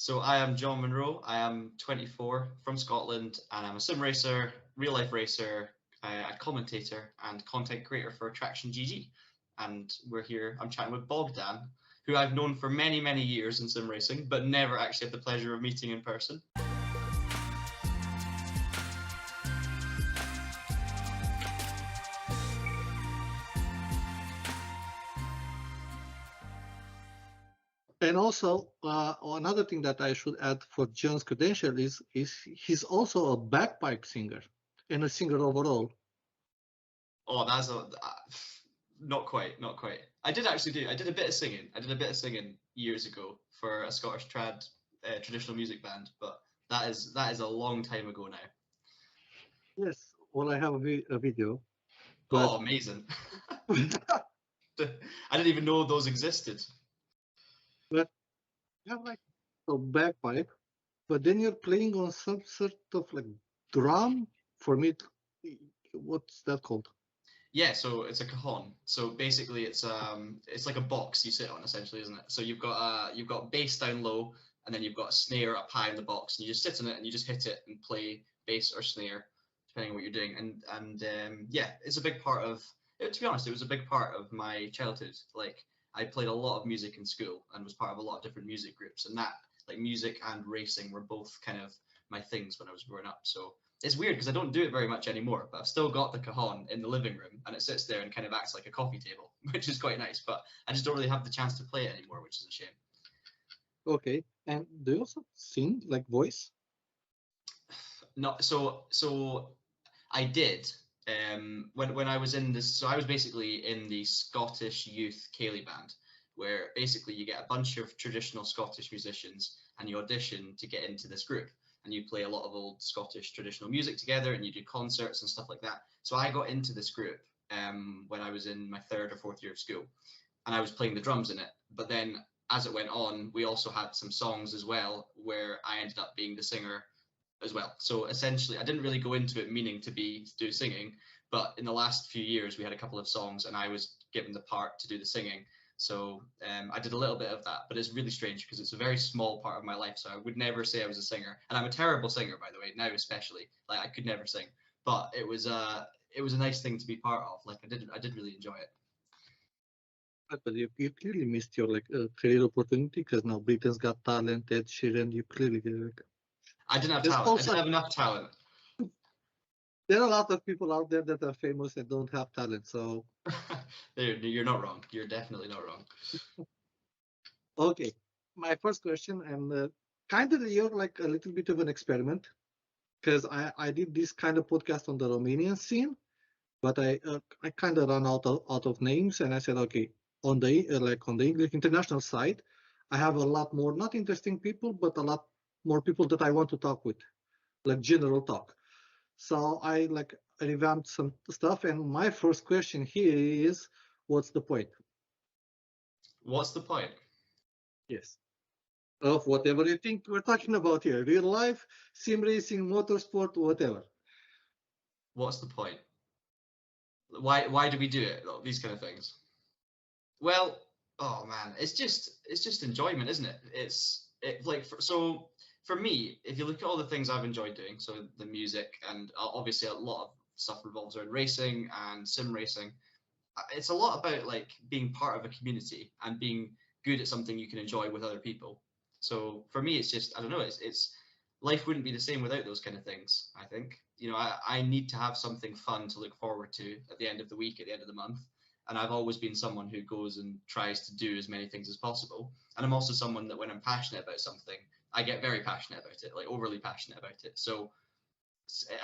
So I am John Munro. I am 24 from Scotland, and I'm a sim racer, real life racer, a commentator, and content creator for TraxionGG. And we're here. I'm chatting with Bogdan, who I've known for many, many years in sim racing, but never actually had the pleasure of meeting in person. And also, another thing that I should add for John's credential is he's also a bagpipe singer and a singer overall. Oh, that's not quite, not quite. I did actually do. I did a bit of singing. I did a bit of singing years ago for a Scottish traditional music band, but that is a long time ago now. Yes, well, I have a video. Oh, amazing! I didn't even know those existed. But you have like a bagpipe, but then you're playing on some sort of like drum. For me, what's that called? Yeah, so it's a cajon. So basically, it's like a box you sit on, essentially, isn't it? So you've got bass down low, and then you've got a snare up high in the box, and you just sit on it and you just hit it and play bass or snare, depending on what you're doing. And yeah, it's a big part of. To be honest, it was a big part of my childhood. Like I played a lot of music in school and was part of a lot of different music groups, and that like music and racing were both kind of my things when I was growing up. So it's weird because I don't do it very much anymore, but I've still got the cajon in the living room and it sits there and kind of acts like a coffee table, which is quite nice, but I just don't really have the chance to play it anymore, which is a shame. Okay, and do you also sing like voice? No, so I did when I was in this. So I was basically in the Scottish Youth Ceilidh band, where basically you get a bunch of traditional Scottish musicians and you audition to get into this group, and you play a lot of old Scottish traditional music together, and you do concerts and stuff like that. So I got into this group when I was in my third or fourth year of school, and I was playing the drums in it. But then as it went on, we also had some songs as well, where I ended up being the singer as well. So essentially, I didn't really go into it meaning to do singing, but in the last few years, we had a couple of songs, and I was given the part to do the singing. So I did a little bit of that, but it's really strange because it's a very small part of my life. So I would never say I was a singer, and I'm a terrible singer, by the way, now especially. Like I could never sing, but it was a nice thing to be part of. Like I did really enjoy it. But you clearly missed your like career opportunity because now Britain's Got Talent, Ed Sheeran, you clearly like, I didn't have there's talent. I also didn't have enough talent. there are a lot of people out there that are famous and don't have talent. So You're not wrong. You're definitely not wrong. okay, my first question, and kind of you're like a little bit of an experiment because I did this kind of podcast on the Romanian scene, but I kind of ran out of names, and I said, okay, on the like on the English international side, I have a lot more not interesting people, but a lot more people that I want to talk with, like general talk. So I like revamped some stuff, and my first question here is, what's the point? What's the point? Yes. Of whatever you think we're talking about here, real life, sim racing, motorsport, whatever. What's the point? Why do we do it? These kind of things. Well, oh man, it's just enjoyment, isn't it? So for me, if you look at all the things I've enjoyed doing, so the music and obviously a lot of stuff revolves around racing and sim racing. It's a lot about like being part of a community and being good at something you can enjoy with other people. So for me, it's just I don't know. It's life wouldn't be the same without those kind of things. I think I need to have something fun to look forward to at the end of the week, at the end of the month. And I've always been someone who goes and tries to do as many things as possible. And I'm also someone that when I'm passionate about something, I get very passionate about it, like overly passionate about it. So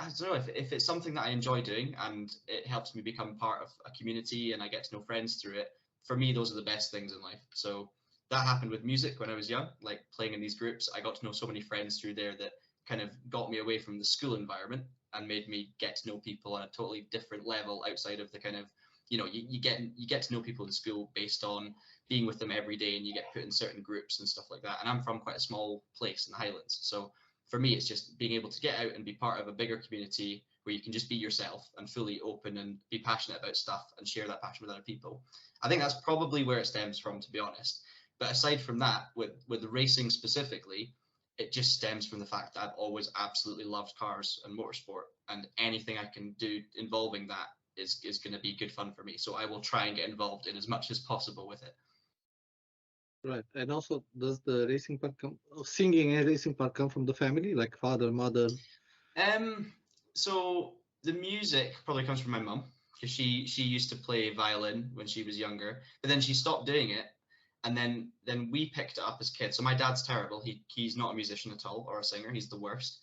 I don't know if it's something that I enjoy doing and it helps me become part of a community and I get to know friends through it. For me, those are the best things in life. So that happened with music when I was young, like playing in these groups. I got to know so many friends through there that kind of got me away from the school environment and made me get to know people on a totally different level outside of the kind of you get to know people in school based on being with them every day and you get put in certain groups and stuff like that. And I'm from quite a small place in the Highlands, so for me, it's just being able to get out and be part of a bigger community where you can just be yourself and fully open and be passionate about stuff and share that passion with other people. I think that's probably where it stems from, to be honest. But aside from that, with the racing specifically, it just stems from the fact that I've always absolutely loved cars and motorsport, and anything I can do involving that is going to be good fun for me. So I will try and get involved in as much as possible with it. Right. And also, does the racing part singing and racing part come from the family, like father, mother? So the music probably comes from my mum, because she used to play violin when she was younger, but then she stopped doing it, and then we picked it up as kids. So my dad's terrible. He's not a musician at all, or a singer. He's the worst.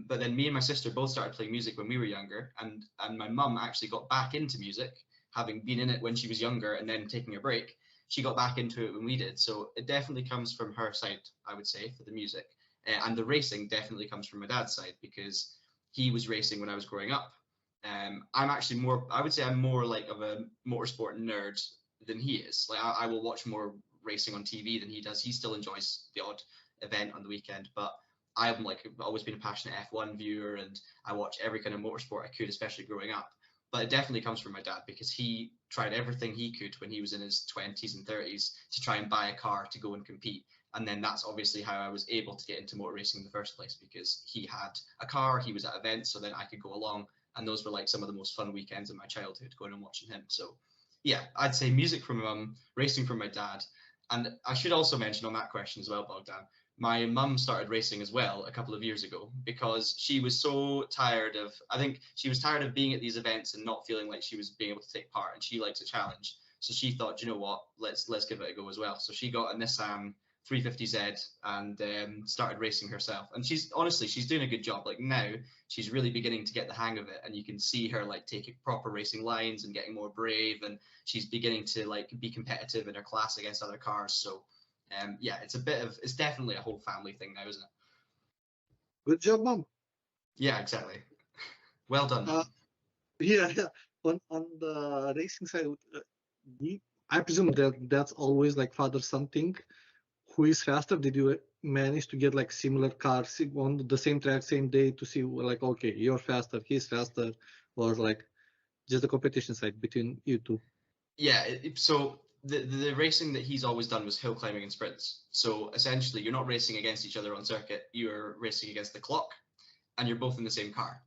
But then me and my sister both started playing music when we were younger, and my mum actually got back into music, having been in it when she was younger and then taking a break. She got back into it when we did. So it definitely comes from her side, I would say, for the music. And the racing definitely comes from my dad's side, because he was racing when I was growing up. I'm actually more, I would say I'm more like of a motorsport nerd than he is. Like I will watch more racing on TV than he does. He still enjoys the odd event on the weekend, but I've always been a passionate F1 viewer, and I watch every kind of motorsport I could, especially growing up. But it definitely comes from my dad, because he tried everything he could when he was in his 20s and 30s to try and buy a car to go and compete. And then that's obviously how I was able to get into motor racing in the first place, because he had a car, he was at events, so then I could go along. And those were like some of the most fun weekends of my childhood, going and watching him. So yeah, I'd say music from my mum, racing from my dad. And I should also mention on that question as well, Bogdan, my mum started racing as well a couple of years ago, because she was so tired of, I think she was tired of being at these events and not feeling like she was being able to take part, and she likes a challenge. So she thought, you know what, let's give it a go as well. So she got a Nissan 350Z and started racing herself. And she's doing a good job. Like now she's really beginning to get the hang of it, and you can see her like taking proper racing lines and getting more brave, and she's beginning to like be competitive in her class against other cars. So yeah, it's definitely a whole family thing now, isn't it? Good job, mom. Yeah, exactly. Well done. Yeah. On the racing side, I presume that that's always like father-son thing. Who is faster? Did you manage to get like similar cars on the same track, same day, to see like, okay, you're faster, he's faster, or like just the competition side between you two? Yeah, so the racing that he's always done was hill climbing and sprints. So essentially, you're not racing against each other on circuit. You're racing against the clock, and you're both in the same car.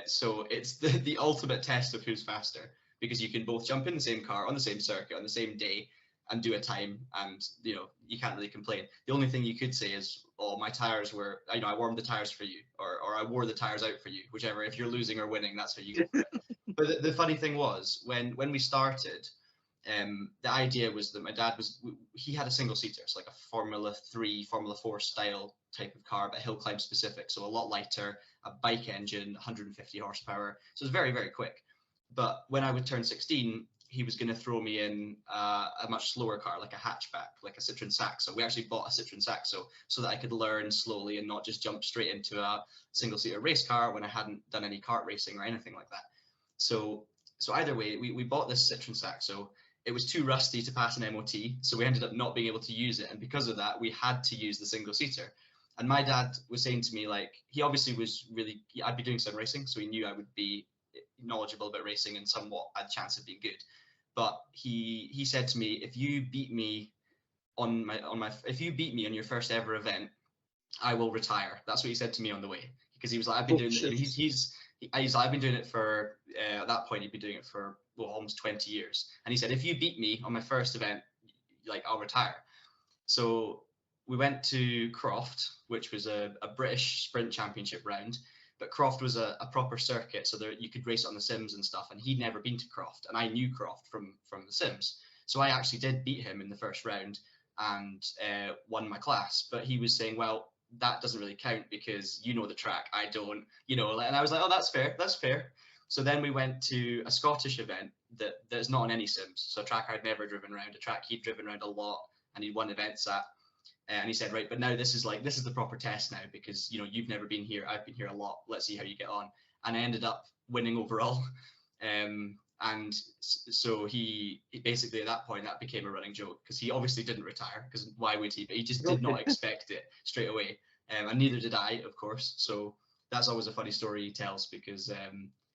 So it's the ultimate test of who's faster, because you can both jump in the same car on the same circuit on the same day and do a time, and you can't really complain. The only thing you could say is, oh, my tires were, I warmed the tires for you, or I wore the tires out for you, whichever. If you're losing or winning, that's how you go for it. But the funny thing was, when we started, the idea was that my dad he had a single seater, so like a Formula 3, Formula 4 style type of car, but hill climb specific, so a lot lighter, a bike engine, 150 horsepower, so it was very, very quick. But when I would turn 16, he was going to throw me in a much slower car, like a hatchback, like a Citroen Saxo. We actually bought a Citroen Saxo so that I could learn slowly and not just jump straight into a single-seater race car when I hadn't done any kart racing or anything like that. So either way, we bought this Citroen Saxo. It was too rusty to pass an MOT, so we ended up not being able to use it. And because of that, we had to use the single-seater. And my dad was saying to me, like, he obviously was really, I'd be doing some racing, so he knew I would be knowledgeable about racing and somewhat had a chance of being good. But he said to me, if you beat me on your first ever event, I will retire. That's what he said to me on the way, because he was like, I've been doing it. I've been doing it for at that point he'd been doing it for almost 20 years, and he said, if you beat me on my first event, like, I'll retire. So we went to Croft, which was a British sprint championship round, but Croft was a proper circuit, so there you could race it on the Sims and stuff, and he'd never been to Croft, and I knew Croft from the Sims, so I actually did beat him in the first round and won my class. But he was saying, well, that doesn't really count because you know the track, I don't, and I was like, oh, that's fair. So then we went to a Scottish event that's not on any Sims, so a track I'd never driven around, a track he'd driven around a lot and he'd won events at. And he said, right, but now this is the proper test now, because you've never been here, I've been here a lot, let's see how you get on. And I ended up winning overall. And so he basically, at that point, that became a running joke, because he obviously didn't retire, because why would he? But he just did not expect it straight away, and neither did I, of course. So that's always a funny story he tells, because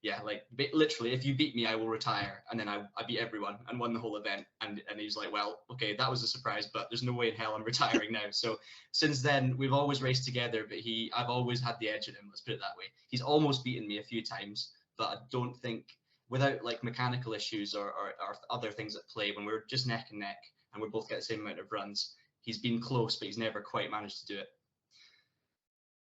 yeah, like literally, if you beat me, I will retire. And then I beat everyone and won the whole event. And he's like, well, okay, that was a surprise, but there's no way in hell I'm retiring now. So since then, we've always raced together, but I've always had the edge on him. Let's put it that way. He's almost beaten me a few times, but I don't think, without like mechanical issues or other things at play, when we're just neck and neck and we both get the same amount of runs, he's been close, but he's never quite managed to do it.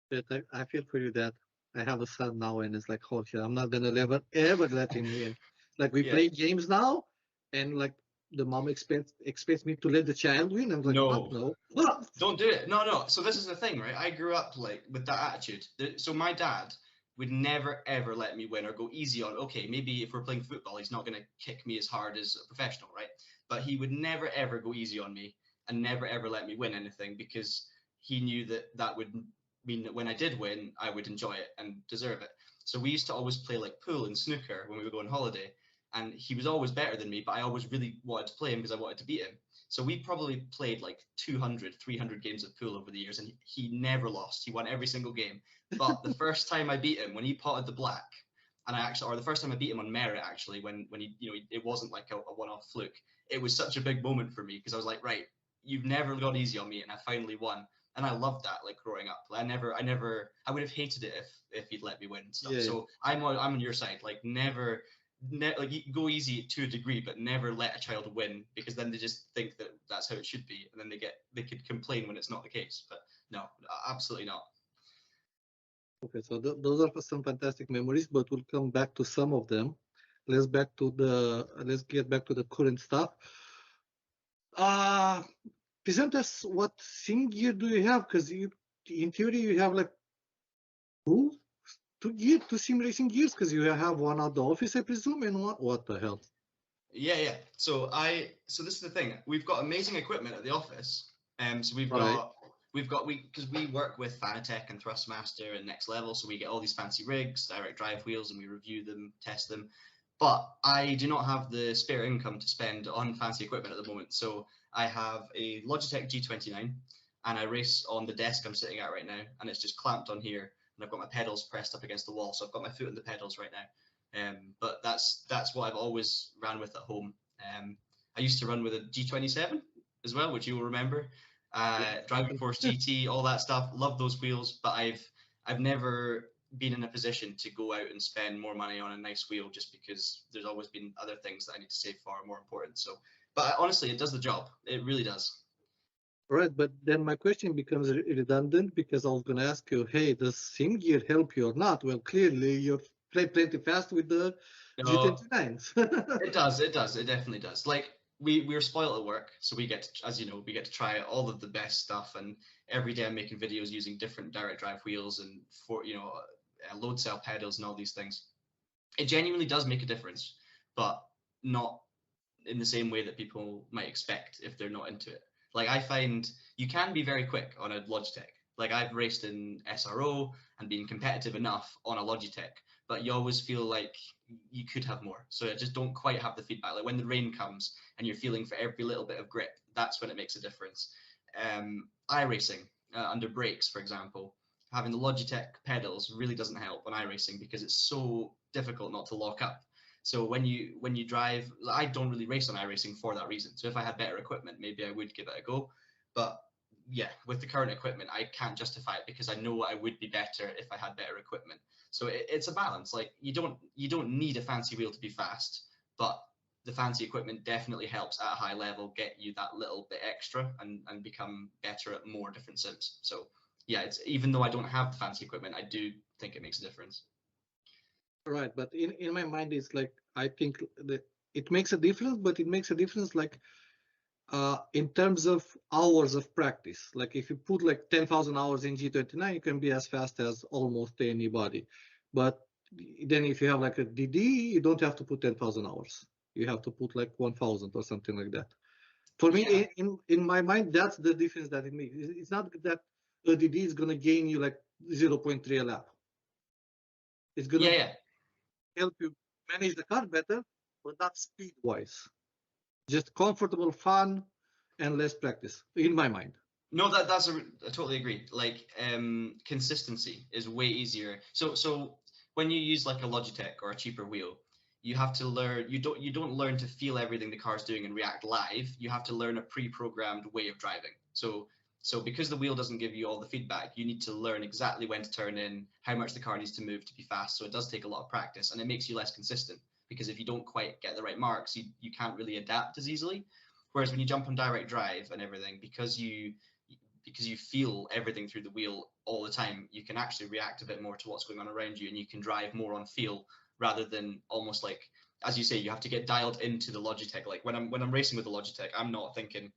But I feel for you that I have a son now, and it's like, oh shit, I'm not gonna ever let him win. Like we play games now, and like the mom expects me to let the child win. I'm like, no, no, don't do it. No. So this is the thing, right? I grew up like with that attitude. So my dad would never ever let me win or go easy on. Okay, maybe if we're playing football, he's not gonna kick me as hard as a professional, right? But he would never ever go easy on me and never ever let me win anything, because he knew that would mean that when I did win, I would enjoy it and deserve it. So we used to always play like pool and snooker when we would go on holiday, and he was always better than me, but I always really wanted to play him because I wanted to beat him. So we probably played like 200, 300 games of pool over the years, and he never lost. He won every single game. But the first time I beat him, when he potted the black, and or the first time I beat him on merit, actually, when he, it wasn't like a one-off fluke. It was such a big moment for me, because I was like, right, you've never gone easy on me, and I finally won. And I loved that, like growing up. I would have hated it if he'd let me win and stuff. Yeah. So I'm on your side. Like never, like you go easy to a degree, but never let a child win, because then they just think that that's how it should be, and then they could complain when it's not the case. But no, absolutely not. Okay, so those are some fantastic memories, but we'll come back to some of them. Let's get back to the current stuff. Present us, what sim gear do you have? Because in theory you have like two sim racing gears, because you have one at the office, I presume, and what the hell? Yeah. So this is the thing. We've got amazing equipment at the office. So we because we work with Fanatec and Thrustmaster and Next Level, so we get all these fancy rigs, direct drive wheels, and we review them, test them. But I do not have the spare income to spend on fancy equipment at the moment. So I have a Logitech G29, and I race on the desk I'm sitting at right now, and it's just clamped on here, and I've got my pedals pressed up against the wall, so I've got my foot on the pedals right now. But that's what I've always ran with at home. I used to run with a G27 as well, which you will remember. Driving Force GT, all that stuff. Love those wheels, but I've never been in a position to go out and spend more money on a nice wheel, just because there's always been other things that I need to save for more important. So, but honestly, it does the job. It really does. Right, but then my question becomes redundant, because I was going to ask you, hey, does sim gear help you or not? Well, clearly you play plenty fast with the G29s. It does. It definitely does. Like we're spoiled at work, so we get to, as you know, we get to try all of the best stuff, and every day I'm making videos using different direct drive wheels and load cell pedals and all these things. It genuinely does make a difference, but not in the same way that people might expect if they're not into it. Like I find you can be very quick on a Logitech. Like I've raced in SRO and been competitive enough on a Logitech, but you always feel like you could have more. So I just don't quite have the feedback. Like when the rain comes and you're feeling for every little bit of grip, that's when it makes a difference. iRacing under brakes, for example, having the Logitech pedals really doesn't help on iRacing, because it's so difficult not to lock up. So when you drive, I don't really race on iRacing for that reason. So if I had better equipment, maybe I would give it a go. But yeah, with the current equipment, I can't justify it, because I know I would be better if I had better equipment. So it's a balance. Like you don't need a fancy wheel to be fast, but the fancy equipment definitely helps at a high level get you that little bit extra and become better at more different sims. So yeah, it's, even though I don't have the fancy equipment, I do think it makes a difference. Right, but in my mind, it's like, I think that it makes a difference, but it makes a difference like in terms of hours of practice. Like if you put like 10,000 hours in G29, you can be as fast as almost anybody. But then if you have like a DD, you don't have to put 10,000 hours. You have to put like 1,000 or something like that. For me, in my mind, that's the difference that it makes. It's not that a DD is going to gain you like 0.3 a lap. It's going to help you manage the car better, but not speed-wise. Just comfortable, fun, and less practice, in my mind. No, I totally agree. Like consistency is way easier. So when you use like a Logitech or a cheaper wheel, you have to learn. You don't learn to feel everything the car's doing and react live. You have to learn a pre-programmed way of driving. So because the wheel doesn't give you all the feedback, you need to learn exactly when to turn in, how much the car needs to move to be fast. So it does take a lot of practice, and it makes you less consistent, because if you don't quite get the right marks, you can't really adapt as easily. Whereas when you jump on direct drive and everything, because you feel everything through the wheel all the time, you can actually react a bit more to what's going on around you, and you can drive more on feel rather than almost like, as you say, you have to get dialed into the Logitech. Like when I'm racing with the Logitech, I'm not thinking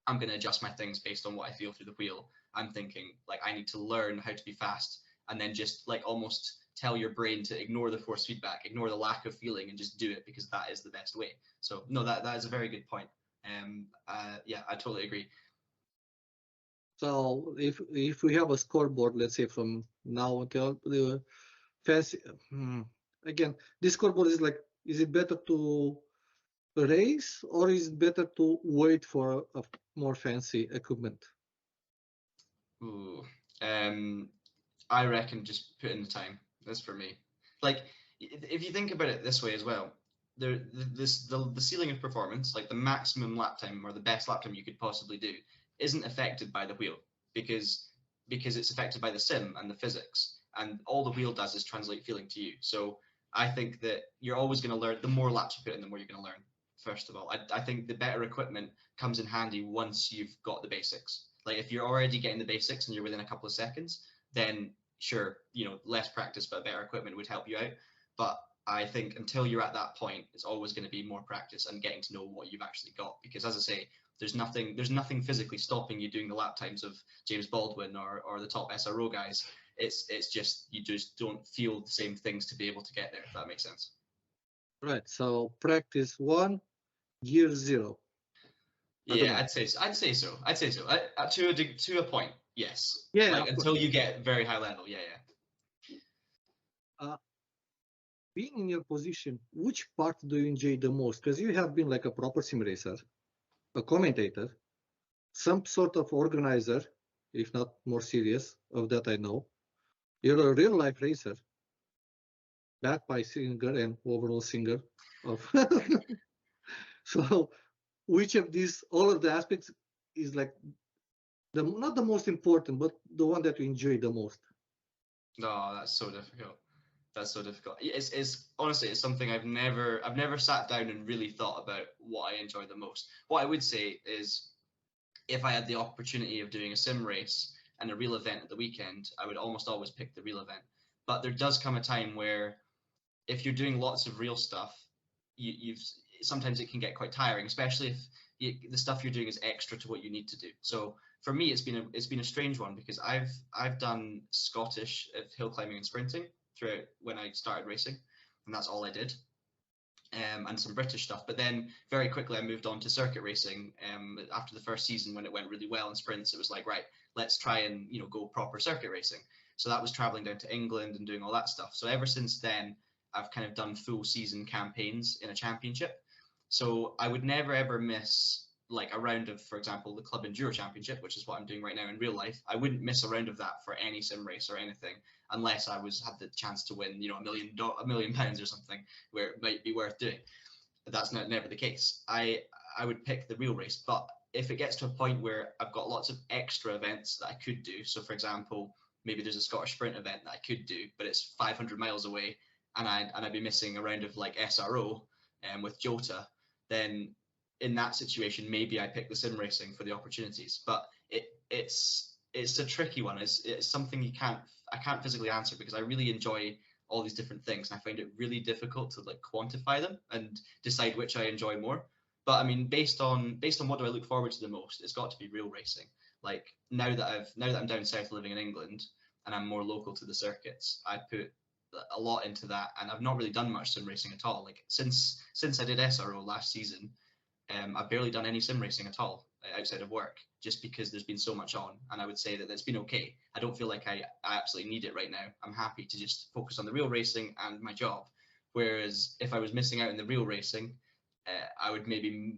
I'm going to adjust my things based on what I feel through the wheel. I'm thinking like I need to learn how to be fast, and then just like almost tell your brain to ignore the force feedback, ignore the lack of feeling, and just do it because that is the best way. So no, that is a very good point. Yeah, I totally agree. So if we have a scoreboard, let's say from now until the fancy, again, this scoreboard is like, is it better to race or is it better to wait for a more fancy equipment? Ooh, I reckon just put in the time. That's for me. Like, if you think about it this way as well, the ceiling of performance, like the maximum lap time or the best lap time you could possibly do, isn't affected by the wheel, because it's affected by the sim and the physics, and all the wheel does is translate feeling to you. So I think that you're always going to learn. The more laps you put in, the more you're going to learn. First of all, I think the better equipment comes in handy once you've got the basics. Like if you're already getting the basics and you're within a couple of seconds, then sure, less practice but better equipment would help you out. But I think until you're at that point, it's always going to be more practice and getting to know what you've actually got. Because as I say, there's nothing physically stopping you doing the lap times of James Baldwin or the top SRO guys. It's just you just don't feel the same things to be able to get there, if that makes sense. Right. So practice 1, gear 0. Yeah, I'd say so. To a point, yes. Yeah, like until you get very high level. Yeah. Being in your position, which part do you enjoy the most? Because you have been like a proper sim racer, a commentator, some sort of organizer, if not more serious, of that I know. You're a real life racer, bagpipe singer and overall singer of. So, which of these, all of the aspects, is like not the most important, but the one that you enjoy the most? No, that's so difficult. That's so difficult. It's honestly, it's something I've never sat down and really thought about what I enjoy the most. What I would say is, if I had the opportunity of doing a sim race and a real event at the weekend, I would almost always pick the real event. But there does come a time where, if you're doing lots of real stuff, you've sometimes it can get quite tiring, especially if the stuff you're doing is extra to what you need to do. So for me, it's been a strange one, because I've done Scottish hill climbing and sprinting throughout when I started racing, and that's all I did. And some British stuff. But then very quickly I moved on to circuit racing. After the first season, when it went really well in sprints, it was like, right, let's try and go proper circuit racing. So that was traveling down to England and doing all that stuff. So ever since then, I've kind of done full season campaigns in a championship. So I would never ever miss like a round of, for example, the Club Enduro Championship, which is what I'm doing right now in real life. I wouldn't miss a round of that for any sim race or anything, unless I had the chance to win, £1 million or something, where it might be worth doing. But that's never the case. I would pick the real race. But if it gets to a point where I've got lots of extra events that I could do, so for example, maybe there's a Scottish sprint event that I could do, but it's 500 miles away, and I'd be missing a round of like SRO with Jota, then in that situation, maybe I pick the sim racing for the opportunities. But it's a tricky one. It's something I can't physically answer, because I really enjoy all these different things, and I find it really difficult to like quantify them and decide which I enjoy more. But I mean, based on what do I look forward to the most, it's got to be real racing. Like now that I'm down south living in England and I'm more local to the circuits, I put a lot into that, and I've not really done much sim racing at all. Like since I did SRO last season, I've barely done any sim racing at all outside of work, just because there's been so much on, and I would say that it's been okay. I don't feel like I absolutely need it right now. I'm happy to just focus on the real racing and my job. Whereas if I was missing out in the real racing, I would maybe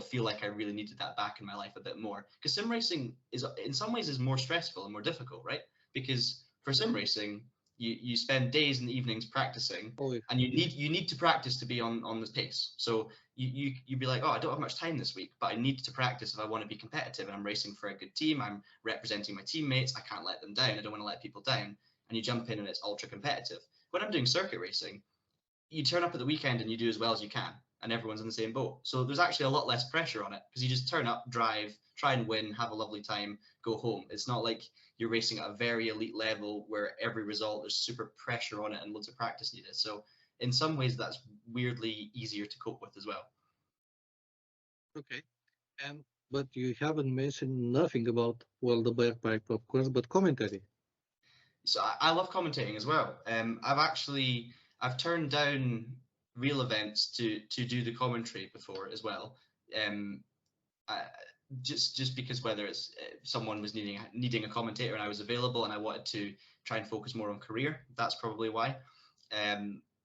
feel like I really needed that back in my life a bit more, because sim racing is in some ways is more stressful and more difficult, right? Because for sim racing, You spend days and evenings practicing, and you need to practice to be on the pace. So you'd be like, oh, I don't have much time this week, but I need to practice if I want to be competitive, and I'm racing for a good team. I'm representing my teammates. I can't let them down. I don't want to let people down. And you jump in and it's ultra competitive. When I'm doing circuit racing, you turn up at the weekend and you do as well as you can, and everyone's in the same boat. So there's actually a lot less pressure on it, because you just turn up, drive, try and win, have a lovely time, go home. It's not like you're racing at a very elite level where every result there's super pressure on it and loads of practice needed. So in some ways that's weirdly easier to cope with as well. Okay. But you haven't mentioned nothing about, well, the backpack, of course, but commentary. So I love commentating as well. I've turned down real events to do the commentary before as well. Just because whether it's someone was needing a commentator and I was available and I wanted to try and focus more on career. That's probably why.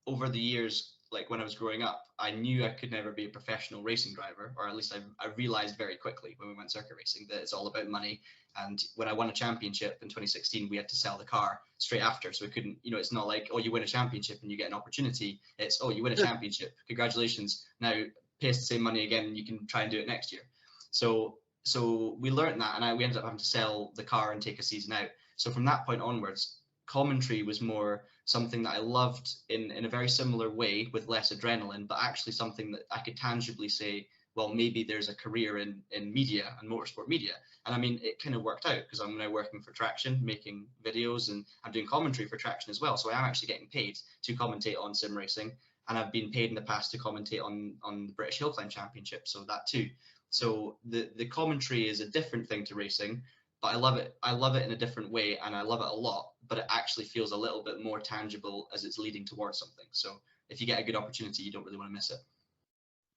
Over the years, like when I was growing up, I knew I could never be a professional racing driver, or at least I realized very quickly when we went circuit racing that it's all about money. And when I won a championship in 2016, we had to sell the car straight after. So we couldn't, it's not like, oh, you win a championship and you get an opportunity. It's, oh, you win a championship. Congratulations. Now pay us the same money again and you can try and do it next year. So we learned that, and we ended up having to sell the car and take a season out. So from that point onwards, commentary was more something that I loved in a very similar way with less adrenaline, but actually something that I could tangibly say, well, maybe there's a career in media and motorsport media. And I mean, it kind of worked out, because I'm now working for Traxion, making videos, and I'm doing commentary for Traxion as well. So I am actually getting paid to commentate on sim racing, and I've been paid in the past to commentate on the British Hill Climb Championship, so that too. So the commentary is a different thing to racing, but I love it. I love it in a different way, and I love it a lot, but it actually feels a little bit more tangible as it's leading towards something. So if you get a good opportunity, you don't really want to miss it.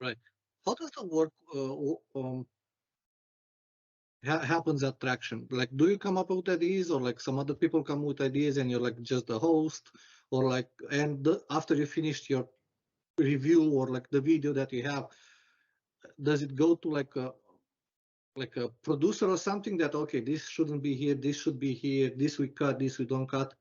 Right. How does the work happens at Traxion? Like, do you come up with ideas, or like some other people come with ideas and you're like just the host, or like, and after you finished your review or like the video that you have, does it go to like a producer or something that, okay, this shouldn't be here, this should be here, this we cut, this we don't cut?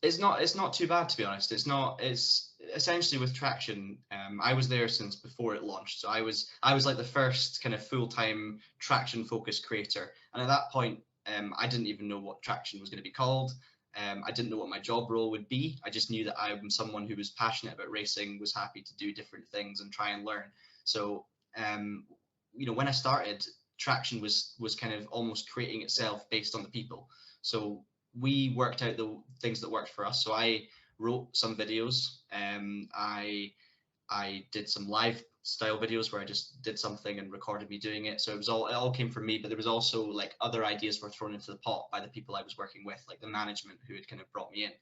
It's not too bad, to be honest. It's essentially with Traxion. I was there since before it launched, so I was like the first kind of full-time Traxion focused creator. And at that point, I didn't even know what Traxion was going to be called. I didn't know what my job role would be. I just knew that I'm someone who was passionate about racing, was happy to do different things and try and learn. So when I started, Traxion was kind of almost creating itself based on the people. So we worked out the things that worked for us. So I wrote some videos. I did some live style videos where I just did something and recorded me doing it. So it all came from me, but there was also like other ideas were thrown into the pot by the people I was working with, like the management who had kind of brought me in.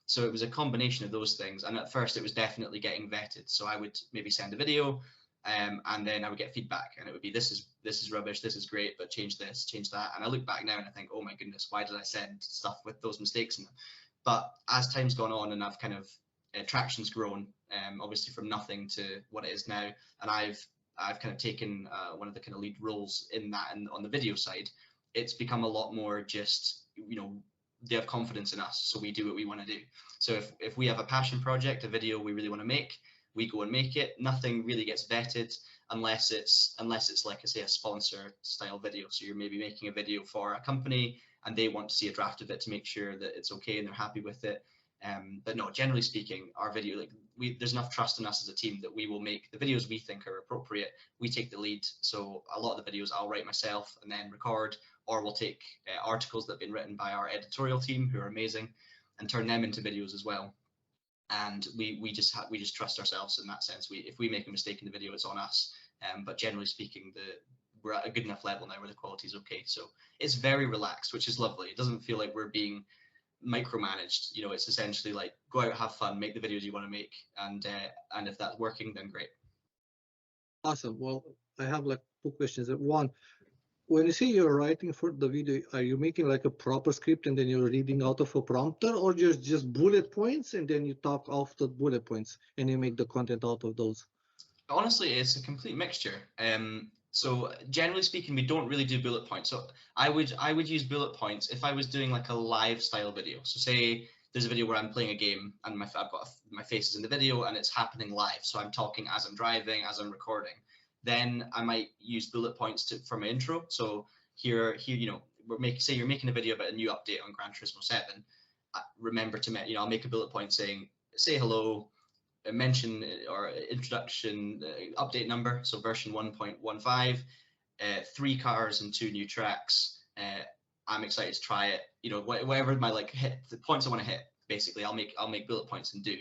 So it was a combination of those things. And at first it was definitely getting vetted. So I would maybe send a video, and then I would get feedback, and it would be, this is rubbish, this is great, but change this, change that. And I look back now and I think, oh my goodness, why did I send stuff with those mistakes in them? But as time's gone on and I've kind of Traxion's grown, obviously from nothing to what it is now, and I've kind of taken one of the kind of lead roles in that, and on the video side, it's become a lot more just, they have confidence in us, so we do what we want to do. So if we have a passion project, a video we really want to make, we go and make it. Nothing really gets vetted unless it's like, I say, a sponsor style video. So you're maybe making a video for a company and they want to see a draft of it to make sure that it's okay and they're happy with it. But no, generally speaking, our video, there's enough trust in us as a team that we will make the videos we think are appropriate. We take the lead. So a lot of the videos I'll write myself and then record, or we'll take articles that have been written by our editorial team, who are amazing, and turn them into videos as well. And we just trust ourselves in that sense. If we make a mistake in the video, it's on us. But generally speaking, we're at a good enough level now where the quality is okay. So it's very relaxed, which is lovely. It doesn't feel like we're being micromanaged. It's essentially like, go out, have fun, make the videos you want to make, and if that's working, then great. Awesome. Well, I have like two questions. One, when you say you're writing for the video, are you making like a proper script and then you're reading out of a prompter, or just bullet points and then you talk off the bullet points and you make the content out of those? Honestly, it's a complete mixture. So generally speaking, we don't really do bullet points. So I would use bullet points if I was doing like a live style video. So say there's a video where I'm playing a game and I've got my face is in the video and it's happening live. So I'm talking as I'm driving, as I'm recording. Then I might use bullet points for my intro. So here, you know, say you're making a video about a new update on Gran Turismo 7. Remember to, you know, I'll make a bullet point saying, say hello, mention or introduction, update number, so version 1.15, 3 cars and 2 new tracks. I'm excited to try it. You know, whatever my the points I want to hit, basically, I'll make bullet points and do.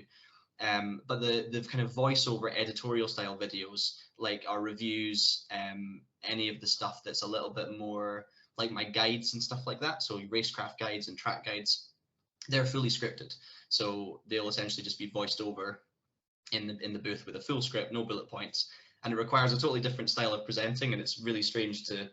But the kind of voiceover editorial style videos, like our reviews, any of the stuff that's a little bit more like my guides and stuff like that, so racecraft guides and track guides, they're fully scripted. So they'll essentially just be voiced over in the booth with a full script, no bullet points, and it requires a totally different style of presenting, and it's really strange to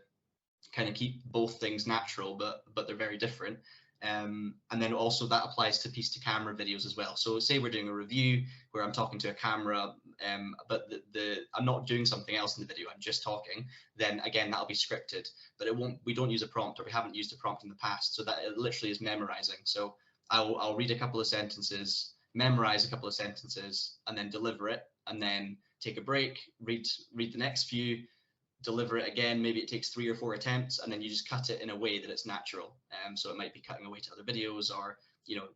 kind of keep both things natural, but they're very different. And then also that applies to piece to camera videos as well. So say we're doing a review where I'm talking to a camera, but I'm not doing something else in the video, I'm just talking, then again, that'll be scripted, but we don't use a prompt, or we haven't used a prompt in the past. So that it literally is memorizing. So I'll read a couple of sentences, memorize a couple of sentences, and then deliver it, and then take a break, read the next few, deliver it again. Maybe it takes 3 or 4 attempts, and then you just cut it in a way that it's natural. So it might be cutting away to other videos, or, you know,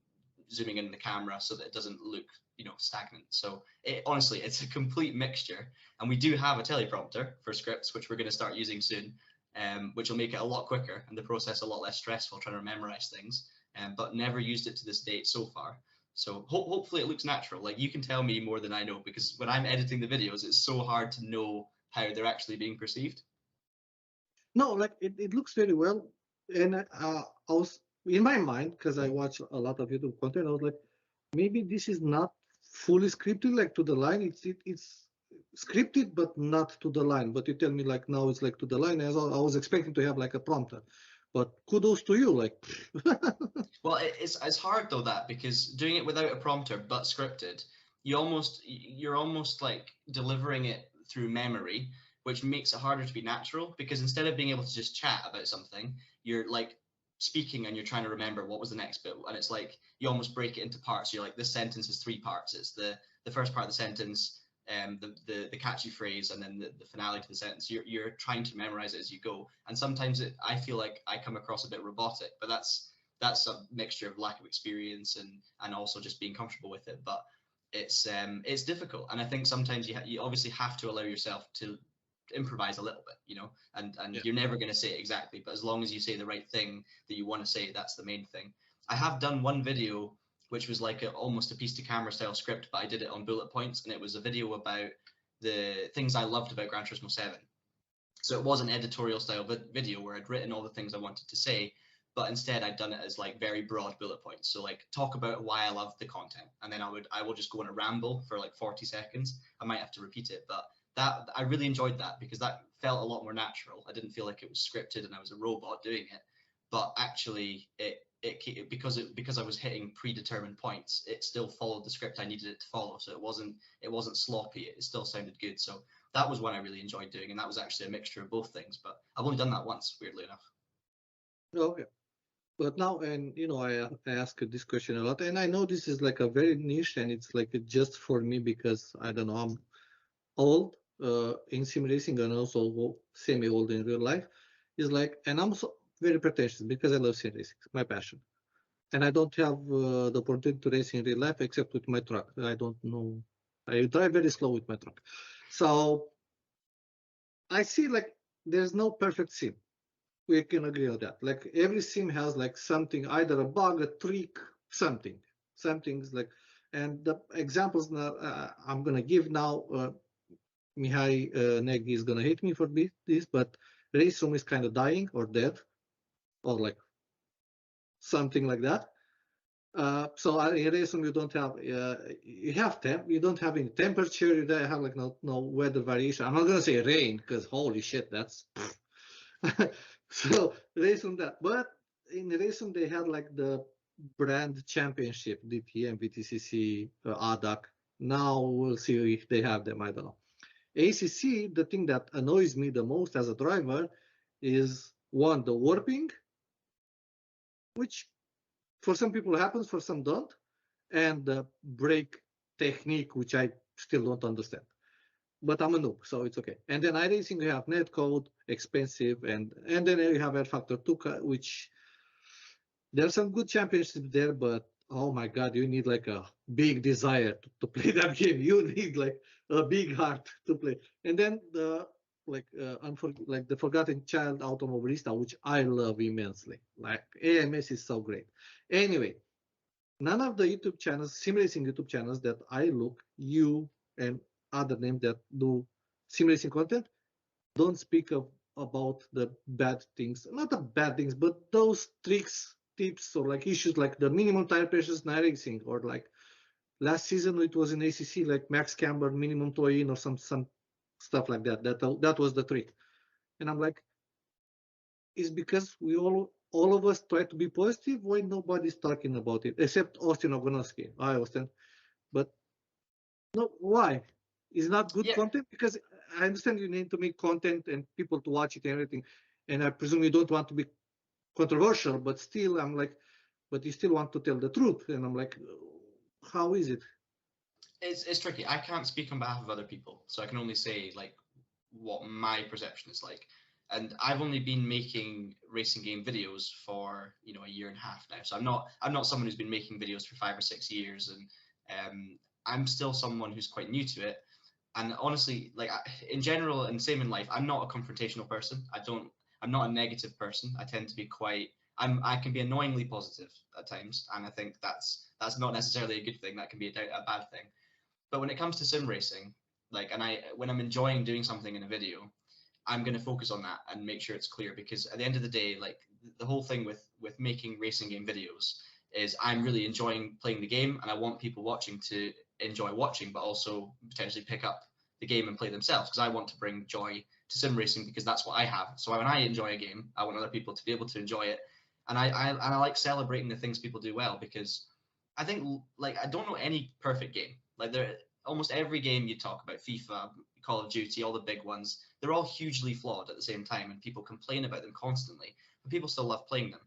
zooming in the camera so that it doesn't look, you know, stagnant. So honestly, it's a complete mixture. And we do have a teleprompter for scripts, which we're going to start using soon, which will make it a lot quicker and the process a lot less stressful trying to memorize things. But never used it to this date so far. So hopefully it looks natural. Like, you can tell me more than I know, because when I'm editing the videos, it's so hard to know how they're actually being perceived. No, like it looks very well. And I was in my mind, because I watch a lot of YouTube content, I was like, maybe this is not fully scripted, like to the line. It's scripted, but not to the line. But you tell me like now it's like to the line. As I was expecting to have like a prompter. But kudos to you, like. Well, it's hard though, that, because doing it without a prompter but scripted, you're almost like delivering it through memory, which makes it harder to be natural, because instead of being able to just chat about something, you're like speaking and you're trying to remember what was the next bit, and it's like you almost break it into parts. You're like, this sentence is 3 parts. It's the first part of the sentence, the catchy phrase, and then the finale to the sentence. You're trying to memorize it as you go, and sometimes I feel like I come across a bit robotic, but that's a mixture of lack of experience and also just being comfortable with it. But it's difficult, and I think sometimes you obviously have to allow yourself to improvise a little bit, you know, and Yeah. You're never going to say it exactly, but as long as you say the right thing that you want to say, that's the main thing. I have done one video which was like almost a piece to camera style script, but I did it on bullet points, and it was a video about the things I loved about Gran Turismo 7. So it was an editorial style video where I'd written all the things I wanted to say, but instead I'd done it as like very broad bullet points. So like, talk about why I love the content, and then I will just go on a ramble for like 40 seconds. I might have to repeat it, but that I really enjoyed that, because that felt a lot more natural. I didn't feel like it was scripted and I was a robot doing it, but actually because I was hitting predetermined points, it still followed the script I needed it to follow. So it wasn't sloppy. It still sounded good. So that was one I really enjoyed doing, and that was actually a mixture of both things. But I've only done that once, weirdly enough. Okay. But now, and you know, I ask this question a lot, and I know this is like a very niche, and it's like just for me because I don't know, I'm old in sim racing and also semi-old in real life. Is like, and I'm so very pretentious because I love sim racing, it's my passion, and I don't have the opportunity to race in real life except with my truck. I don't know, I drive very slow with my truck, so I see like there's no perfect sim. We can agree on that. Like every sim has like something, either a bug, a trick, something's like, and the examples I'm gonna give now, Mihai Nagy is gonna hate me for this, but race room is kind of dying or dead, or like something like that. So in race room you don't have, you have temp, you don't have any temperature, you don't have like no weather variation. I'm not gonna say rain because holy shit, that's. So race room that, but in race room they had like the brand championship, DTM, VTCC, ADAC. Now we'll see if they have them. I don't know. ACC, the thing that annoys me the most as a driver is one, the warping, which for some people it happens, for some don't. And the brake technique, which I still don't understand. But I'm a noob, so it's okay. And then iRacing, you have netcode, expensive, and then you have Air Factor 2, which there's some good championships there, but oh my god, you need like a big desire to play that game. You need like a big heart to play. And then the like the Forgotten Child Automobilista, which I love immensely. Like AMS is so great. Anyway, none of the YouTube channels, sim racing YouTube channels that I look, you and other names that do sim racing content, don't speak about the bad things. Not the bad things, but those tricks, tips, or like issues like the minimum tire pressures in racing, or like last season it was in ACC, like max camber, minimum tow in, or some stuff like that. That was the trick. And I'm like, it's because we all of us try to be positive. Why nobody's talking about it except Austin Ogonoski? Hi, Austin. But no, why? Is not good Yeah, content? Because I understand you need to make content and people to watch it and everything. And I presume you don't want to be controversial, but still, I'm like, but you still want to tell the truth. And I'm like, how is it? it's tricky. I can't speak on behalf of other people, so I can only say like what my perception is like. And I've only been making racing game videos for a year and a half now, so I'm not someone who's been making videos for 5 or 6 years, and I'm still someone who's quite new to it. And honestly, like in general, and same in life, I'm not a confrontational person. I'm not a negative person. I tend to be quite. I can be annoyingly positive at times, and I think that's not necessarily a good thing. That can be a bad thing. But when it comes to sim racing, like, when I'm enjoying doing something in a video, I'm going to focus on that and make sure it's clear, because at the end of the day, like the whole thing with making racing game videos is I'm really enjoying playing the game, and I want people watching to enjoy watching, but also potentially pick up the game and play themselves, because I want to bring joy to sim racing, because that's what I have. So when I enjoy a game, I want other people to be able to enjoy it, and I like celebrating the things people do well, because I think, like, I don't know any perfect game. Like, almost every game you talk about, FIFA, Call of Duty, all the big ones, they're all hugely flawed at the same time, and people complain about them constantly, but people still love playing them.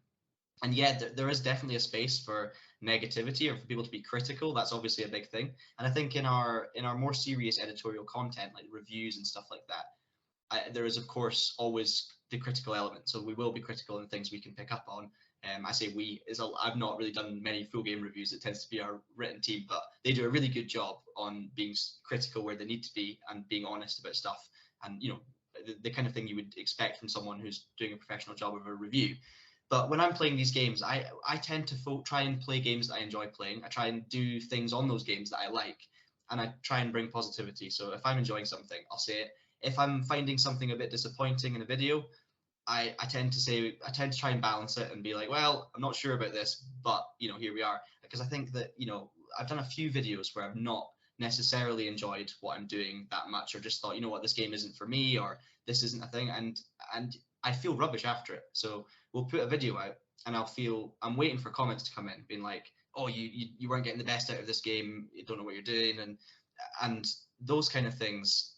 And yeah, there is definitely a space for negativity, or for people to be critical. That's obviously a big thing. And I think in our more serious editorial content, like reviews and stuff like that, there is of course always the critical element. So we will be critical in things we can pick up on. I say we, I've not really done many full game reviews. It tends to be our written team, but they do a really good job on being critical where they need to be, and being honest about stuff, and the kind of thing you would expect from someone who's doing a professional job of a review. But when I'm playing these games, I tend to try and play games that I enjoy playing. I try and do things on those games that I like, and I try and bring positivity. So if I'm enjoying something, I'll say it. If I'm finding something a bit disappointing in a video, I tend to try and balance it and be like, well, I'm not sure about this, but here we are. Because I think that I've done a few videos where I've not necessarily enjoyed what I'm doing that much, or just thought, what, this game isn't for me, or this isn't a thing, and I feel rubbish after it. So we'll put a video out, and I'm waiting for comments to come in, being like, oh, you weren't getting the best out of this game, you don't know what you're doing, and those kind of things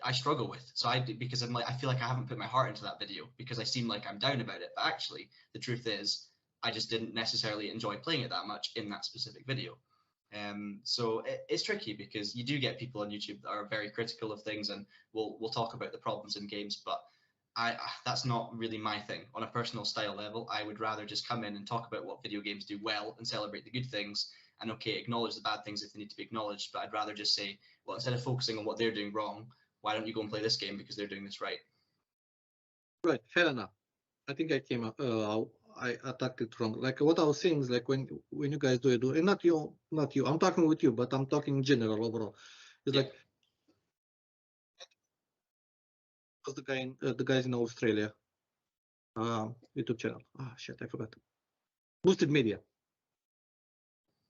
I struggle with. So because I'm like, I feel like I haven't put my heart into that video, because I seem like I'm down about it. But actually, the truth is, I just didn't necessarily enjoy playing it that much in that specific video. So it's tricky, because you do get people on YouTube that are very critical of things, and we'll talk about the problems in games, but that's not really my thing. On a personal style level, I would rather just come in and talk about what video games do well, and celebrate the good things, and acknowledge the bad things if they need to be acknowledged. But I'd rather just say, well, instead of focusing on what they're doing wrong, why don't you go and play this game, because they're doing this right? Right, fair enough. I think I came up. I attacked it wrong. Like what I was saying is like when you guys do it, and not you. I'm talking with you, but I'm talking in general overall. It's Yeah. like was the guys in Australia YouTube channel. Ah, shit, I forgot. Boosted Media.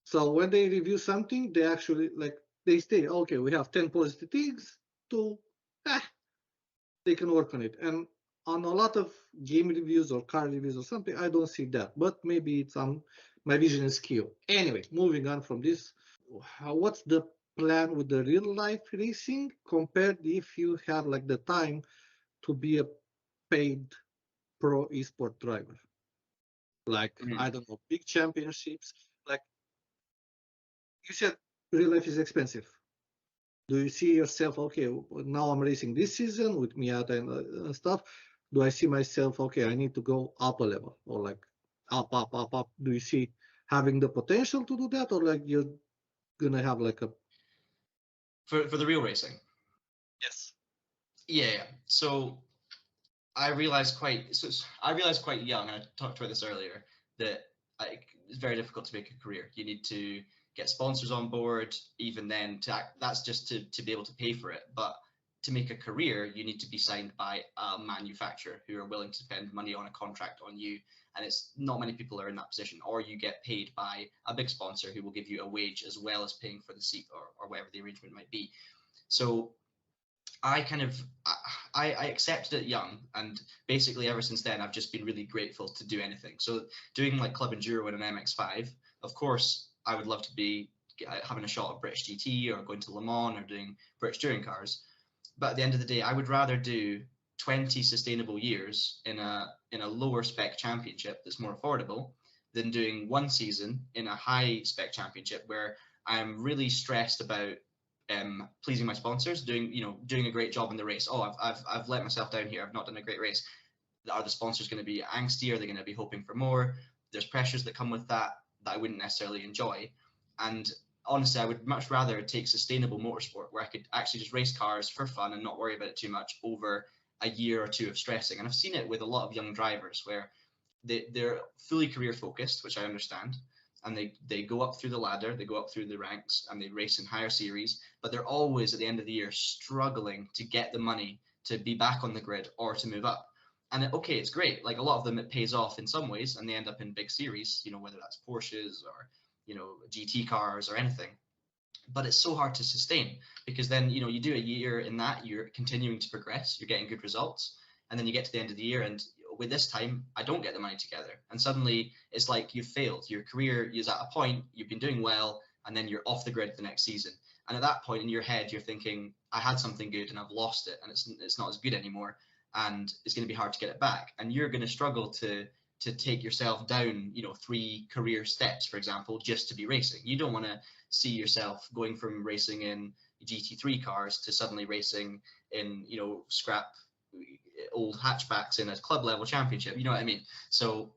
So when they review something, they actually they say, okay, we have 10 positive things to, they can work on it. And on a lot of game reviews or car reviews or something, I don't see that. But maybe it's my vision is skew. Anyway, moving on from this, what's the plan with the real life racing compared if you have like the time to be a paid pro esport driver? like Mhm. I don't know, big championships. Like you said, real life is expensive. Do you see yourself, okay, now I'm racing this season with Miata and stuff. Do I see myself, okay, I need to go up a level or like up? Do you see having the potential to do that, or like you're gonna have like a For the real racing. yes? Yeah. So I realized quite young, and I talked about this earlier, that it's very difficult to make a career. You need to get sponsors on board. Even then, that's just to be able to pay for it. But to make a career, you need to be signed by a manufacturer who are willing to spend money on a contract on you. And it's not many people are in that position. Or you get paid by a big sponsor who will give you a wage as well as paying for the seat or whatever the arrangement might be. So I kind of I accepted it young, and basically ever since then I've just been really grateful to do anything. So doing like Club Enduro in an MX5, of course I would love to be having a shot at British GT or going to Le Mans or doing British touring cars. But at the end of the day, I would rather do 20 sustainable years in a lower spec championship that's more affordable than doing one season in a high spec championship where I'm really stressed about pleasing my sponsors, doing a great job in the race. Oh, I've let myself down here. I've not done a great race. Are the sponsors going to be angsty? Are they going to be hoping for more? There's pressures that come with that I wouldn't necessarily enjoy. And honestly, I would much rather take sustainable motorsport where I could actually just race cars for fun and not worry about it too much over a year or two of stressing. And I've seen it with a lot of young drivers where they're fully career focused, which I understand, and they go up through the ladder, they go up through the ranks, and they race in higher series, but they're always at the end of the year struggling to get the money to be back on the grid or to move up. And okay, it's great. Like a lot of them, it pays off in some ways, and they end up in big series, whether that's Porsches or GT cars or anything. But it's so hard to sustain because then you do a year in that, you're continuing to progress, you're getting good results, and then you get to the end of the year, and with this time I don't get the money together, and suddenly it's like you've failed. Your career is at a point, you've been doing well, and then you're off the grid the next season. And at that point in your head, you're thinking, I had something good and I've lost it, and it's not as good anymore, and it's going to be hard to get it back, and you're going to struggle to take yourself down 3 career steps, for example, just to be racing. You don't want to see yourself going from racing in GT3 cars to suddenly racing in scrap old hatchbacks in a club level championship. You know what I mean? So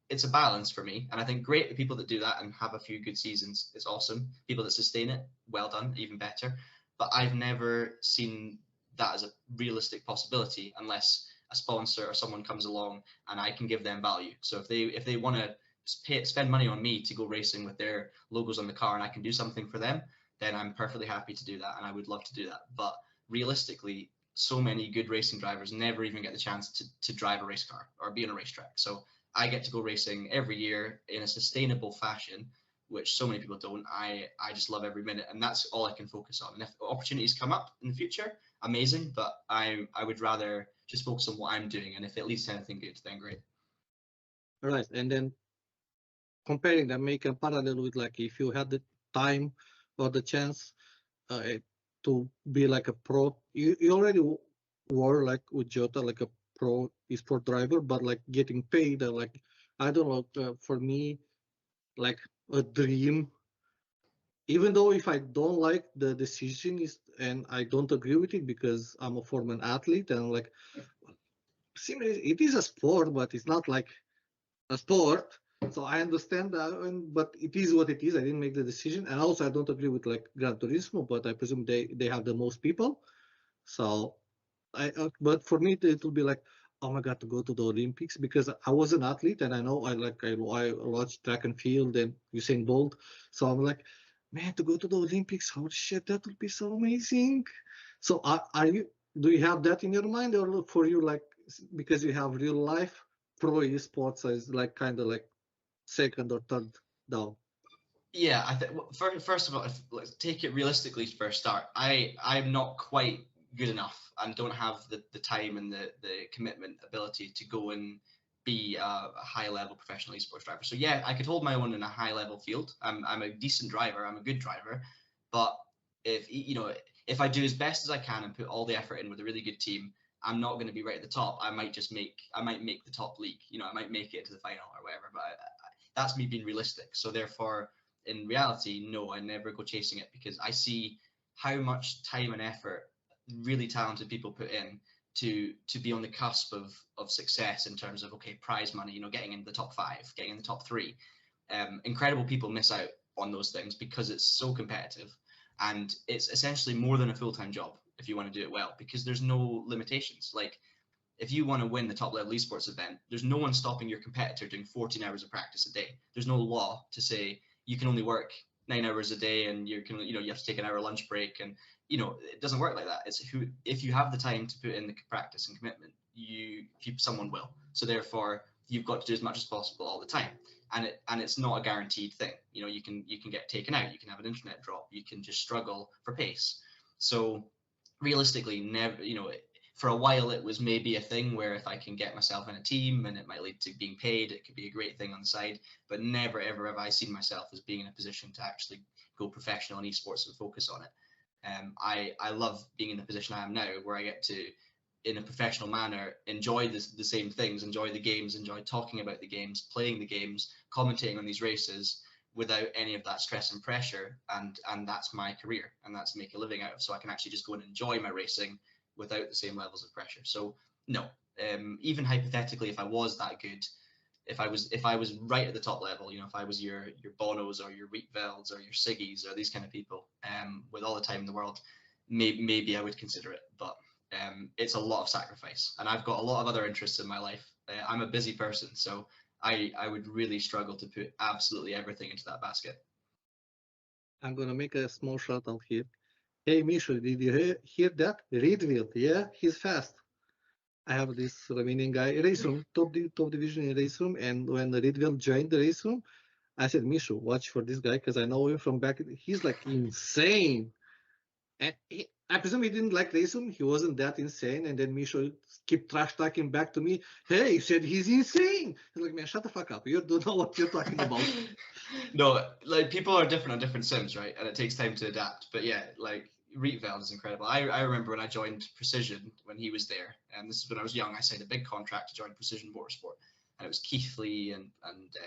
it's a balance for me, and I think great the people that do that and have a few good seasons. It's awesome. People that sustain it, well done, even better. But I've never seen that as a realistic possibility unless a sponsor or someone comes along and I can give them value. So if they want to spend money on me to go racing with their logos on the car and I can do something for them, then I'm perfectly happy to do that, and I would love to do that. But realistically, so many good racing drivers never even get the chance to drive a race car or be on a racetrack. So I get to go racing every year in a sustainable fashion, which so many people don't. I just love every minute, and that's all I can focus on. And if opportunities come up in the future, amazing, but I would rather just focus on what I'm doing, and if it leads to anything good, then great. Right, and then comparing them, make a parallel with like if you had the time or the chance to be like a pro, you already were like with Jota like a pro esport driver, but like getting paid like I don't know, for me like a dream. Even though if I don't like the decision is and I don't agree with it because I'm a former athlete and like it is a sport, but it's not like a sport. So I understand that, but it is what it is. I didn't make the decision, and also I don't agree with like Gran Turismo, but I presume they have the most people. So but for me it will be like, oh my god, to go to the Olympics because I was an athlete and I know I watch track and field and Usain Bolt. So I'm like, man, to go to the Olympics, holy shit, that would be so amazing. So are you? Do you have that in your mind, or for you like because you have real life pro esports is like kind of like second or third down? Yeah, I think first of all, let's take it realistically for a start. I'm not quite good enough and don't have the time and the commitment ability to go and be a high level professional esports driver. So yeah, I could hold my own in a high level field. I'm a decent driver. I'm a good driver, but if I do as best as I can and put all the effort in with a really good team, I'm not going to be right at the top. I might make the top league. You know, I might make it to the final or whatever. But that's me being realistic. So therefore, in reality, no, I never go chasing it, because I see how much time and effort really talented people put in to be on the cusp of success in terms of, okay, prize money, you know, getting into the top 5, getting in the top 3. Incredible people miss out on those things because it's so competitive, and it's essentially more than a full-time job if you want to do it well, because there's no limitations. Like, if you want to win the top level esports event, there's no one stopping your competitor doing 14 hours of practice a day. There's no law to say you can only work 9 hours a day and you have to take an hour lunch break, and it doesn't work like that. It's if you have the time to put in the practice and commitment, someone will. So therefore, you've got to do as much as possible all the time, and it's not a guaranteed thing. You can get taken out, you can have an internet drop, you can just struggle for pace. So realistically, never, for a while it was maybe a thing where if I can get myself in a team and it might lead to being paid, it could be a great thing on the side, but never ever have I seen myself as being in a position to actually go professional in esports and focus on it. I love being in the position I am now, where I get to, in a professional manner, enjoy the same things, enjoy the games, enjoy talking about the games, playing the games, commentating on these races without any of that stress and pressure, and that's my career, and that's make a living out of. So I can actually just go and enjoy my racing without the same levels of pressure. So no, even hypothetically, if I was that good, if I was right at the top level, if I was your Bonos or your Rietvelds or your Siggies or these kind of people, with all the time in the world, maybe I would consider it. But it's a lot of sacrifice, and I've got a lot of other interests in my life. I'm a busy person, so I would really struggle to put absolutely everything into that basket. I'm gonna make a small shout out here. Hey Misha, did you hear that? Riedwild, yeah, he's fast. I have this Romanian guy, race room, top division in race room, and when Riedwild joined the race room, I said, Misha, watch for this guy, because I know him from back. He's like insane. And I presume he didn't like race room. He wasn't that insane. And then Misha kept trash talking back to me. Hey, you said he's insane. He's like, man, shut the fuck up. You don't know what you're talking about. No, like, people are different on different sims, right? And it takes time to adapt. But yeah, like, Rietveld is incredible. I remember when I joined Precision, when he was there, and this is when I was young, I signed a big contract to join Precision Motorsport. And it was Keithley and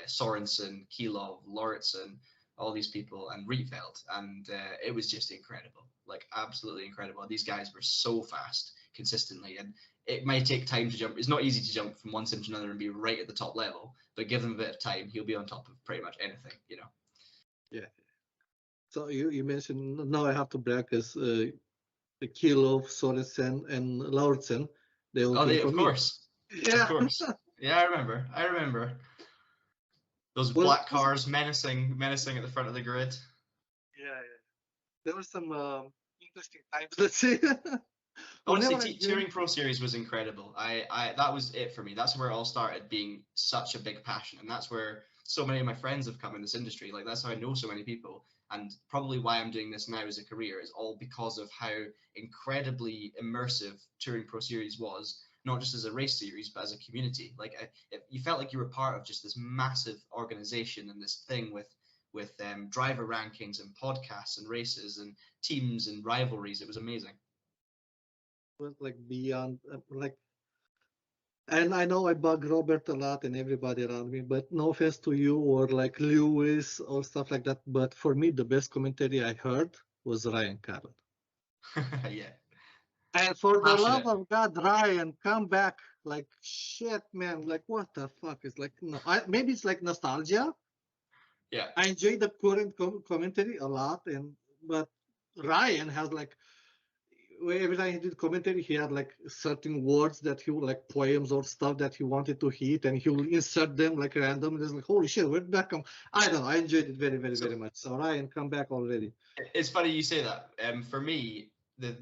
Sorensen, Kilov, Lauritsen, all these people, and Rietveld. And it was just incredible, like absolutely incredible. These guys were so fast consistently, and it might take time to jump. It's not easy to jump from one sim to another and be right at the top level, but give him a bit of time, he'll be on top of pretty much anything, Yeah. So you mentioned, now I have to brag, as Kilov, Sorensen, and Lauritsen, they all came from of course. Me. Yeah. Of course. Yeah, I remember. Those black cars menacing at the front of the grid. Yeah. There were some interesting times, let's say. Honestly, Touring Pro Series was incredible. That was it for me. That's where it all started being such a big passion, and that's where so many of my friends have come in this industry. Like, that's how I know so many people, and probably why I'm doing this now as a career is all because of how incredibly immersive Touring Pro Series was, not just as a race series, but as a community. Like, you felt like you were part of just this massive organization and this thing with driver rankings and podcasts and races and teams and rivalries. It was amazing. Was like beyond, like, and I know I bug Robert a lot and everybody around me, but no offense to you or like Lewis or stuff like that, but for me the best commentary I heard was Ryan Carlin. Yeah. And for the love of God, Ryan, come back. Like, shit, man, like, what the fuck? It's like, no, maybe it's like nostalgia. Yeah, I enjoy the current commentary a lot, but Ryan has like, every time he did commentary, he had like certain words that he would, like poems or stuff that he wanted to hit, and he will insert them like randomly. It's like, holy shit, where'd that come? I don't know. I enjoyed it very, very, very much. So Ryan, come back already. It's funny you say that. For me,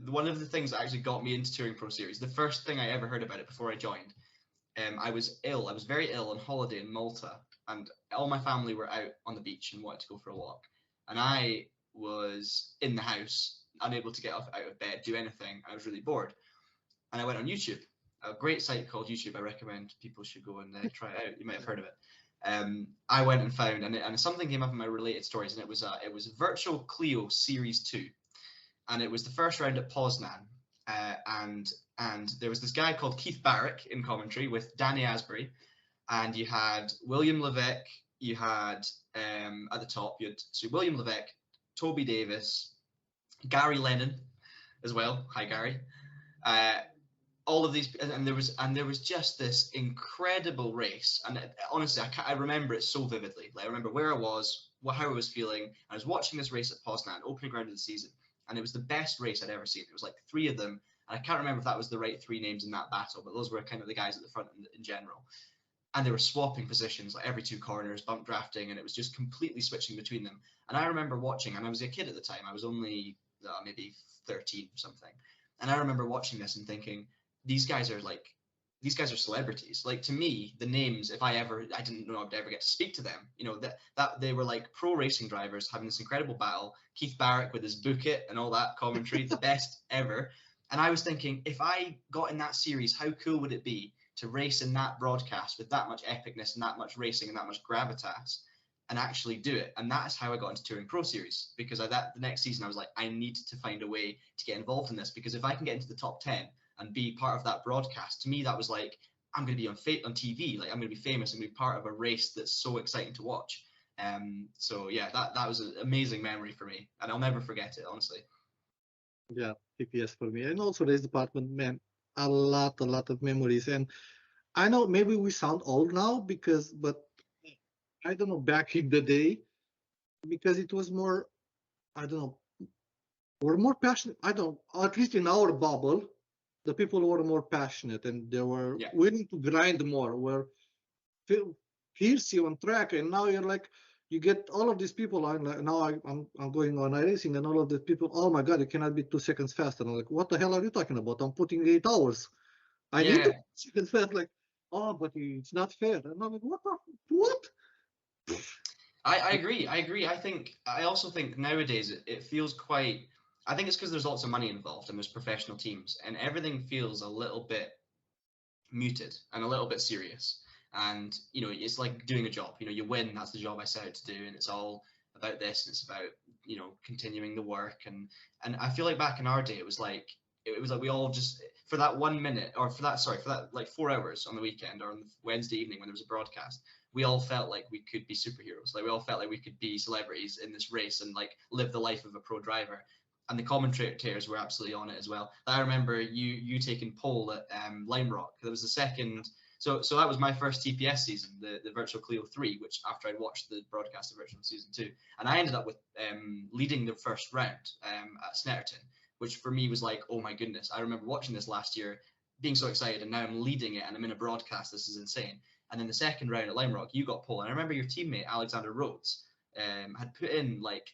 one of the things that actually got me into Touring Pro Series, the first thing I ever heard about it before I joined, I was ill. I was very ill on holiday in Malta, and all my family were out on the beach and wanted to go for a walk, and I was in the house, unable to get out of bed, do anything. I was really bored, and I went on YouTube, a great site called YouTube. I recommend people should go and try it out. You might have heard of it. I went and found, and something came up in my related stories, and it was Virtual Clio Series 2, and it was the first round at Poznan, and there was this guy called Keith Barrick in commentary with Danny Asbury, and you had William Levesque, you had at the top, you had William Levesque, Toby Davis, Gary Lennon as well. Hi, Gary. All of these, and there was just this incredible race. And honestly, I remember it so vividly. Like, I remember where I was, how I was feeling. I was watching this race at Poznan, opening round of the season, and it was the best race I'd ever seen. It was like 3 of them, and I can't remember if that was the right 3 names in that battle, but those were kind of the guys at the front in general. And they were swapping positions like every 2 corners, bump drafting, and it was just completely switching between them. And I remember watching, and I was a kid at the time. I was only maybe 13 or something. And I remember watching this and thinking, these guys are celebrities. Like, to me, the names, I didn't know I'd ever get to speak to them. You know, that they were like pro racing drivers having this incredible battle. Keith Barrick with his bouquet and all that commentary, the best ever. And I was thinking, if I got in that series, how cool would it be to race in that broadcast with that much epicness and that much racing and that much gravitas and actually do it? And that's how I got into Touring Pro Series, because the next season I was like, I need to find a way to get involved in this, because if I can get into the top 10 and be part of that broadcast, to me that was like, I'm going to be on TV, like I'm going to be famous and be part of a race that's so exciting to watch. So yeah, that was an amazing memory for me, and I'll never forget it, honestly. Yeah, TPS for me, and also race department, man, a lot of memories. And I know maybe we sound old now but I don't know, back in the day, because it was more, I don't know, we're more passionate. I don't, at least in our bubble, the people were more passionate and they were willing to grind more, were fierce on track. And now you're like, you get all of these people. I'm going on iRacing, and all of the people, oh my God, you cannot be 2 seconds faster. I'm like, what the hell are you talking about? I'm putting 8 hours. I need 2 seconds fast. Like, oh, but it's not fair. And I'm like, what? I agree. I also think nowadays it feels quite, I think it's because there's lots of money involved and there's professional teams, and everything feels a little bit muted and a little bit serious. And, you know, it's like doing a job. You know, you win, that's the job I set out to do, and it's all about this, and it's about, you know, continuing the work. And I feel like back in our day, it was like we all just, for that 1 minute, or for that like 4 hours on the weekend or on the Wednesday evening when there was a broadcast, we all felt like we could be superheroes. Like, we all felt like we could be celebrities in this race and like live the life of a pro driver. And the commentators were absolutely on it as well. I remember you taking pole at Lime Rock. There was the second. So that was my first TPS season, the Virtual Clio 3, which after I'd watched the broadcast of Virtual Season 2. And I ended up with leading the first round at Snetterton, which for me was like, oh my goodness. I remember watching this last year, being so excited, and now I'm leading it and I'm in a broadcast. This is insane. And then the second round at Lime Rock, you got pole. And I remember your teammate, Alexander Rhodes, had put in like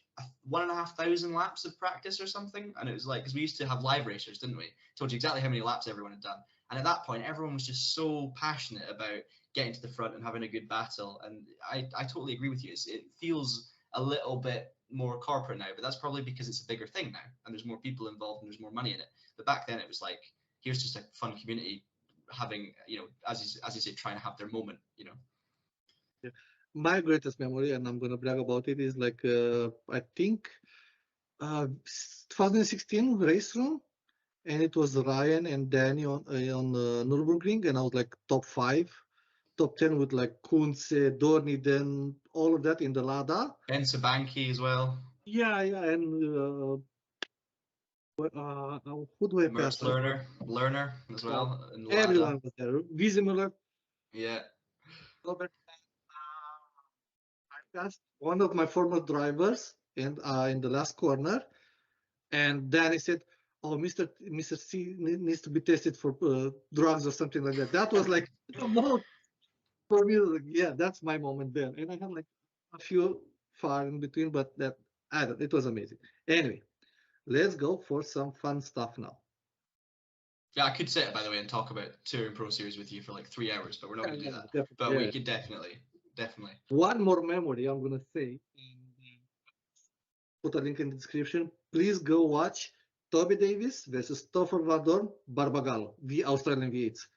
1,500 laps of practice or something. And it was like, because we used to have live racers, didn't we? Told you exactly how many laps everyone had done. And at that point, everyone was just so passionate about getting to the front and having a good battle. And I totally agree with you. It feels a little bit more corporate now, but that's probably because it's a bigger thing now and there's more people involved and there's more money in it. But back then it was like, here's just a fun community having, you know, as you say, trying to have their moment, you know. Yeah. My greatest memory, and I'm going to brag about it, is like, I think 2016 race room, and it was Ryan and Danny on Nürburgring, and I was like top 5, top 10 with like Kunze, Dorniden, all of that in the Lada. Ben Sabanki as well. Yeah, and who do I pass? Lerner as well. Everyone was there. Wiesemüller. Yeah. Robert. I passed one of my former drivers in the last corner, and then he said, "Oh, mr.c needs to be tested for drugs or something like that." That was like the most for me. Like, yeah, that's my moment there, and I had like a few far in between, but it was amazing. Anyway, let's go for some fun stuff now. Yeah, I could sit, by the way, and talk about Touring Pro Series with you for like 3 hours, but we're not going to do that. But we could definitely. One more memory I'm going to say. Put a link in the description. Please go watch Toby Davis versus Stoffel Vandoorne Barbagallo, the Australian V8s.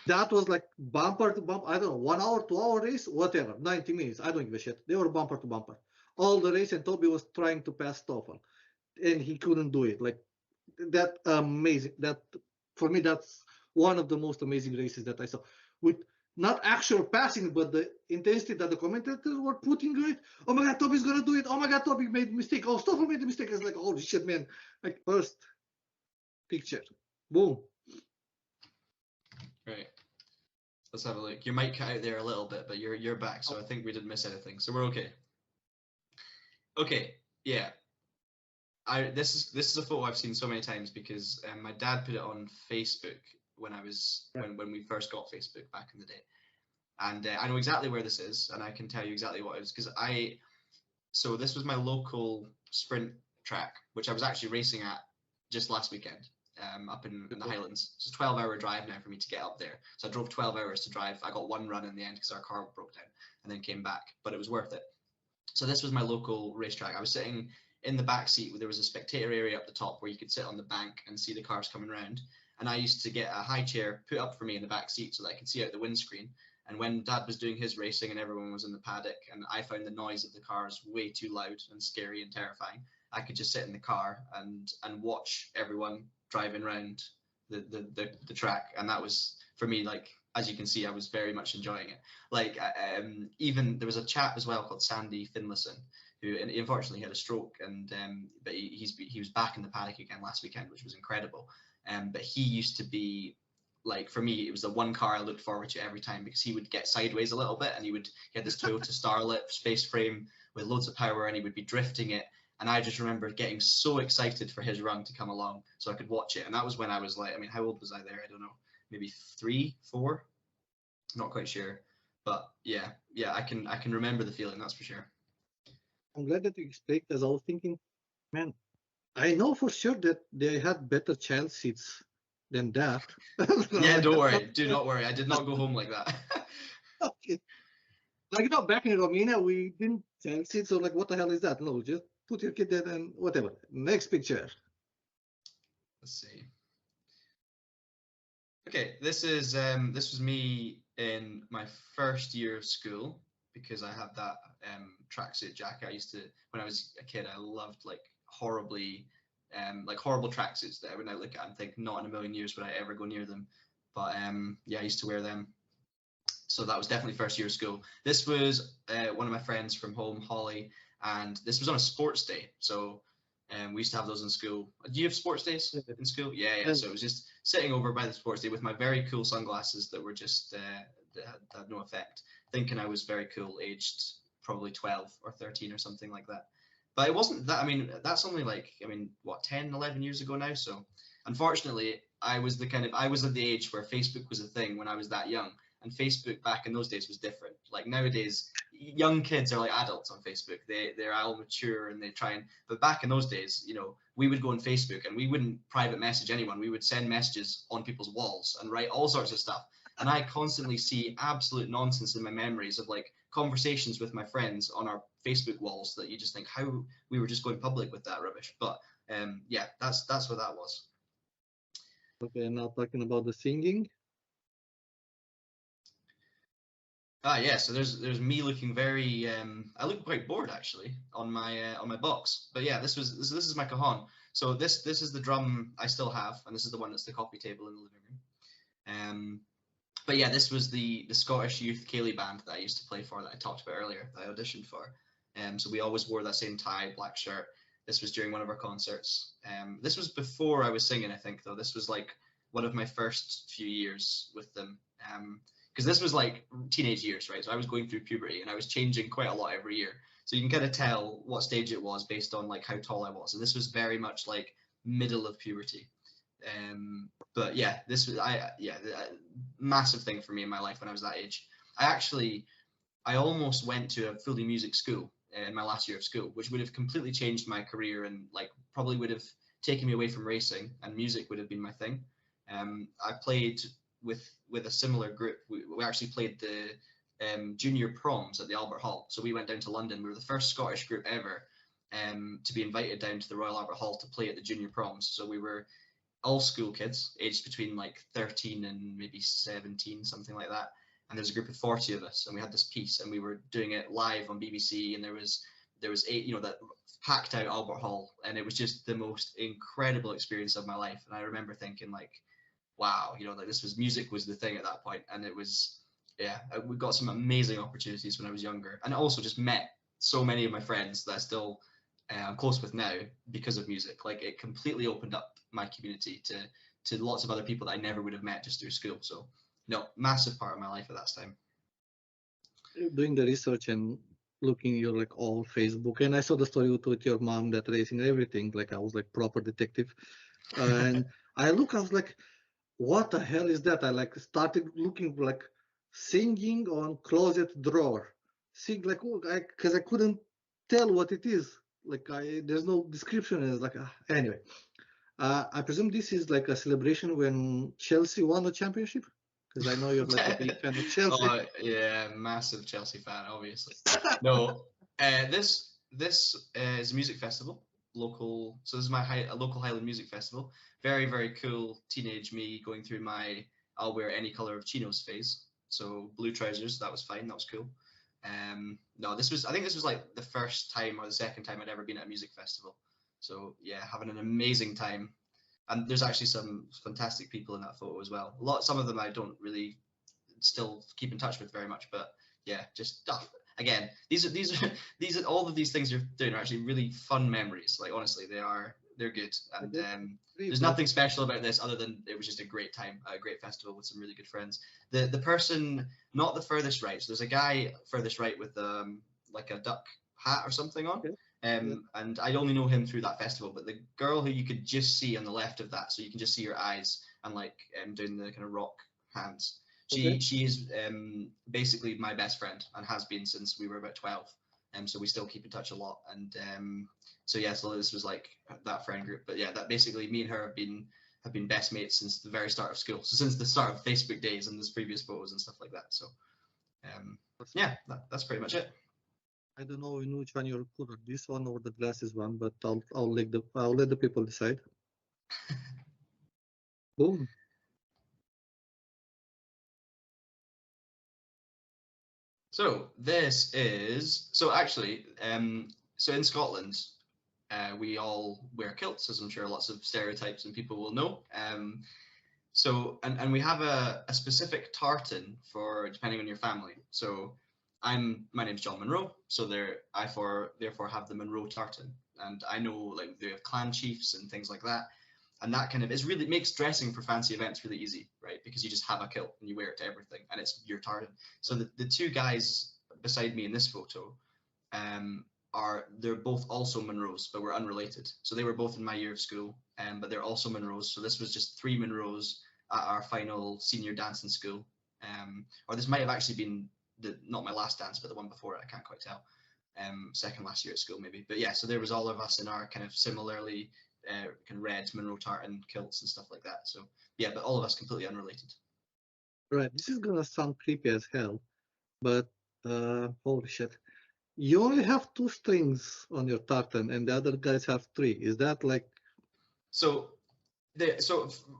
That was like bumper to bumper. I don't know, 1 hour, 2 hour race, whatever, 90 minutes. I don't give a shit. They were bumper to bumper all the race, and Toby was trying to pass Stoffel, and he couldn't do it. Like, that amazing. That for me, that's one of the most amazing races that I saw. With not actual passing, but the intensity that the commentators were putting to it. Oh my God, Toby's gonna do it. Oh my God, Toby made a mistake. Oh, Stoffel made a mistake. It's like, holy shit, man! Like first picture, boom. Right. Let's have a look. Your mic cut out there a little bit, but you're back, so I think we didn't miss anything. So we're okay. Okay. Yeah. This is a photo I've seen so many times because my dad put it on Facebook when I was when we first got Facebook back in the day, and I know exactly where this is, and I can tell you exactly what it is because so this was my local sprint track, which I was actually racing at just last weekend, up in the Highlands. It's a 12-hour drive now for me to get up there. So I drove 12 hours to drive. I got one run in the end because our car broke down, and then came back, but it was worth it. So this was my local racetrack. I was sitting in the back seat where there was a spectator area up the top where you could sit on the bank and see the cars coming around. And I used to get a high chair put up for me in the back seat so that I could see out the windscreen. And when Dad was doing his racing and everyone was in the paddock and I found the noise of the cars way too loud and scary and terrifying, I could just sit in the car and watch everyone driving around the track. And that was, for me, like, as you can see, I was very much enjoying it. Like, even there was a chap as well called Sandy Finlayson, who unfortunately had a stroke, and but he was back in the paddock again last weekend, which was incredible. But he used to be, like, for me, it was the one car I looked forward to every time because he would get sideways a little bit, and he had this Toyota Starlet space frame with loads of power, and he would be drifting it. And I just remember getting so excited for his run to come along so I could watch it. And that was when I was like, I mean, how old was I there? I don't know, maybe 3, 4, not quite sure. But yeah, I can remember the feeling, that's for sure. I'm glad that you explained, because I was thinking, man, I know for sure that they had better child seats than that. Yeah, Like, don't worry. Do not worry. I did not go home like that. okay. Like, back in Romania, we didn't child seats, so like, what the hell is that? No, just put your kid there and whatever. Next picture. Let's see. Okay, this was me in my first year of school because I had that tracksuit jacket. I used to, when I was a kid, I loved like horrible tracksuits that I would now look at and think, not in a million years would I ever go near them. But yeah, I used to wear them. So that was definitely first year of school. This was one of my friends from home, Holly, and this was on a sports day. So we used to have those in school. Do you have sports days in school? Yeah. So it was just sitting over by the sports day with my very cool sunglasses that were just that had no effect, thinking I was very cool, aged probably 12 or 13 or something like that. But it wasn't that. I mean, that's only like, I mean, what, 10, 11 years ago now. So unfortunately, I was at the age where Facebook was a thing when I was that young. And Facebook back in those days was different. Like nowadays, young kids are like adults on Facebook. They're all mature and they try and. But back in those days, you know, we would go on Facebook and we wouldn't private message anyone. We would send messages on people's walls and write all sorts of stuff. And I constantly see absolute nonsense in my memories of like conversations with my friends on our Facebook walls that you just think how we were just going public with that rubbish. But yeah, that's what that was. Okay, now talking about the singing. Yeah, so there's me looking very I look quite bored actually on my box. But yeah, this is my cajon. So this is the drum I still have, and this is the one that's the coffee table in the living room. But yeah, this was the Scottish Youth Ceilidh band that I used to play for that I talked about earlier, that I auditioned for. So we always wore that same tie, black shirt. This was during one of our concerts. This was before I was singing, I think, though. This was like one of my first few years with them. Because this was like teenage years, right? So I was going through puberty and I was changing quite a lot every year. So you can kind of tell what stage it was based on like how tall I was. And this was very much like middle of puberty. But yeah, this was massive thing for me in my life when I was that age. I almost went to a fully music school in my last year of school, which would have completely changed my career and like probably would have taken me away from racing, and music would have been my thing. I played with a similar group. We actually played the junior proms at the Albert Hall. So we went down to London. We were the first Scottish group ever to be invited down to the Royal Albert Hall to play at the junior proms. So we were all school kids, aged between like 13 and maybe 17, something like that. And there was a group of 40 of us, and we had this piece, and we were doing it live on BBC, and there was there was that packed out Albert Hall, and it was just the most incredible experience of my life. And I remember thinking like, wow, like music was the thing at that point, and it was, yeah, we got some amazing opportunities when I was younger, and I also just met so many of my friends that I still I'm close with now because of music. Like, it completely opened up my community to lots of other people that I never would have met just through school. So no, massive part of my life at that time. Doing the research and looking your like all Facebook, and I saw the story with your mom that racing and everything. Like, I was like proper detective, and I was like, what the hell is that? I like started looking like singing on closet drawer, sing like, because I couldn't tell what it is. Like, there's no description. And it's like, anyway. I presume this is like a celebration when Chelsea won the championship, because I know you're like a big fan of Chelsea. Oh yeah, massive Chelsea fan, obviously. No, this is a music festival, local. So this is a local Highland music festival. Very, very cool. Teenage me going through my I'll wear any color of chinos phase. So blue trousers, that was fine. That was cool. No, I think this was like the first time or the second time I'd ever been at a music festival. So yeah, having an amazing time. And there's actually some fantastic people in that photo as well. Some of them I don't really still keep in touch with very much, but yeah, just again, these are all of these things you're doing are actually really fun memories. Like, honestly, they're good, and there's nothing special about this other than it was just a great time, a great festival with some really good friends. The person not the furthest right, so there's a guy furthest right with like a duck hat or something on. And I only know him through that festival, but the girl who you could just see on the left of that, so you can just see her eyes and like doing the kind of rock hands. She is basically my best friend and has been since we were about 12. So we still keep in touch a lot. And so this was like that friend group. But yeah, that basically me and her have been best mates since the very start of school. So since the start of Facebook days and this previous photos and stuff like that. So yeah, that's pretty much it. I don't know in which one you're cooler, this one or the glasses one, but I'll let the people decide. Boom. So this is actually so in Scotland we all wear kilts, as I'm sure lots of stereotypes and people will know. So we have a specific tartan for depending on your family. So my name's John Munro, so I therefore have the Munro tartan, and I know like they have clan chiefs and things like that, and that kind of it makes dressing for fancy events really easy, right? Because you just have a kilt and you wear it to everything, and it's your tartan. So the two guys beside me in this photo, they're both also Munros, but we're unrelated. So they were both in my year of school, but they're also Munros. So this was just 3 Munros at our final senior dance in school, or this might have actually been not my last dance, but the one before it. I can't quite tell. Second last year at school maybe, but yeah. So there was all of us in our kind of similarly kind of red Munro tartan kilts and stuff like that. So yeah, but all of us completely unrelated. Right. This is gonna sound creepy as hell, but holy shit. You only have 2 strings on your tartan and the other guys have 3. Is that like... So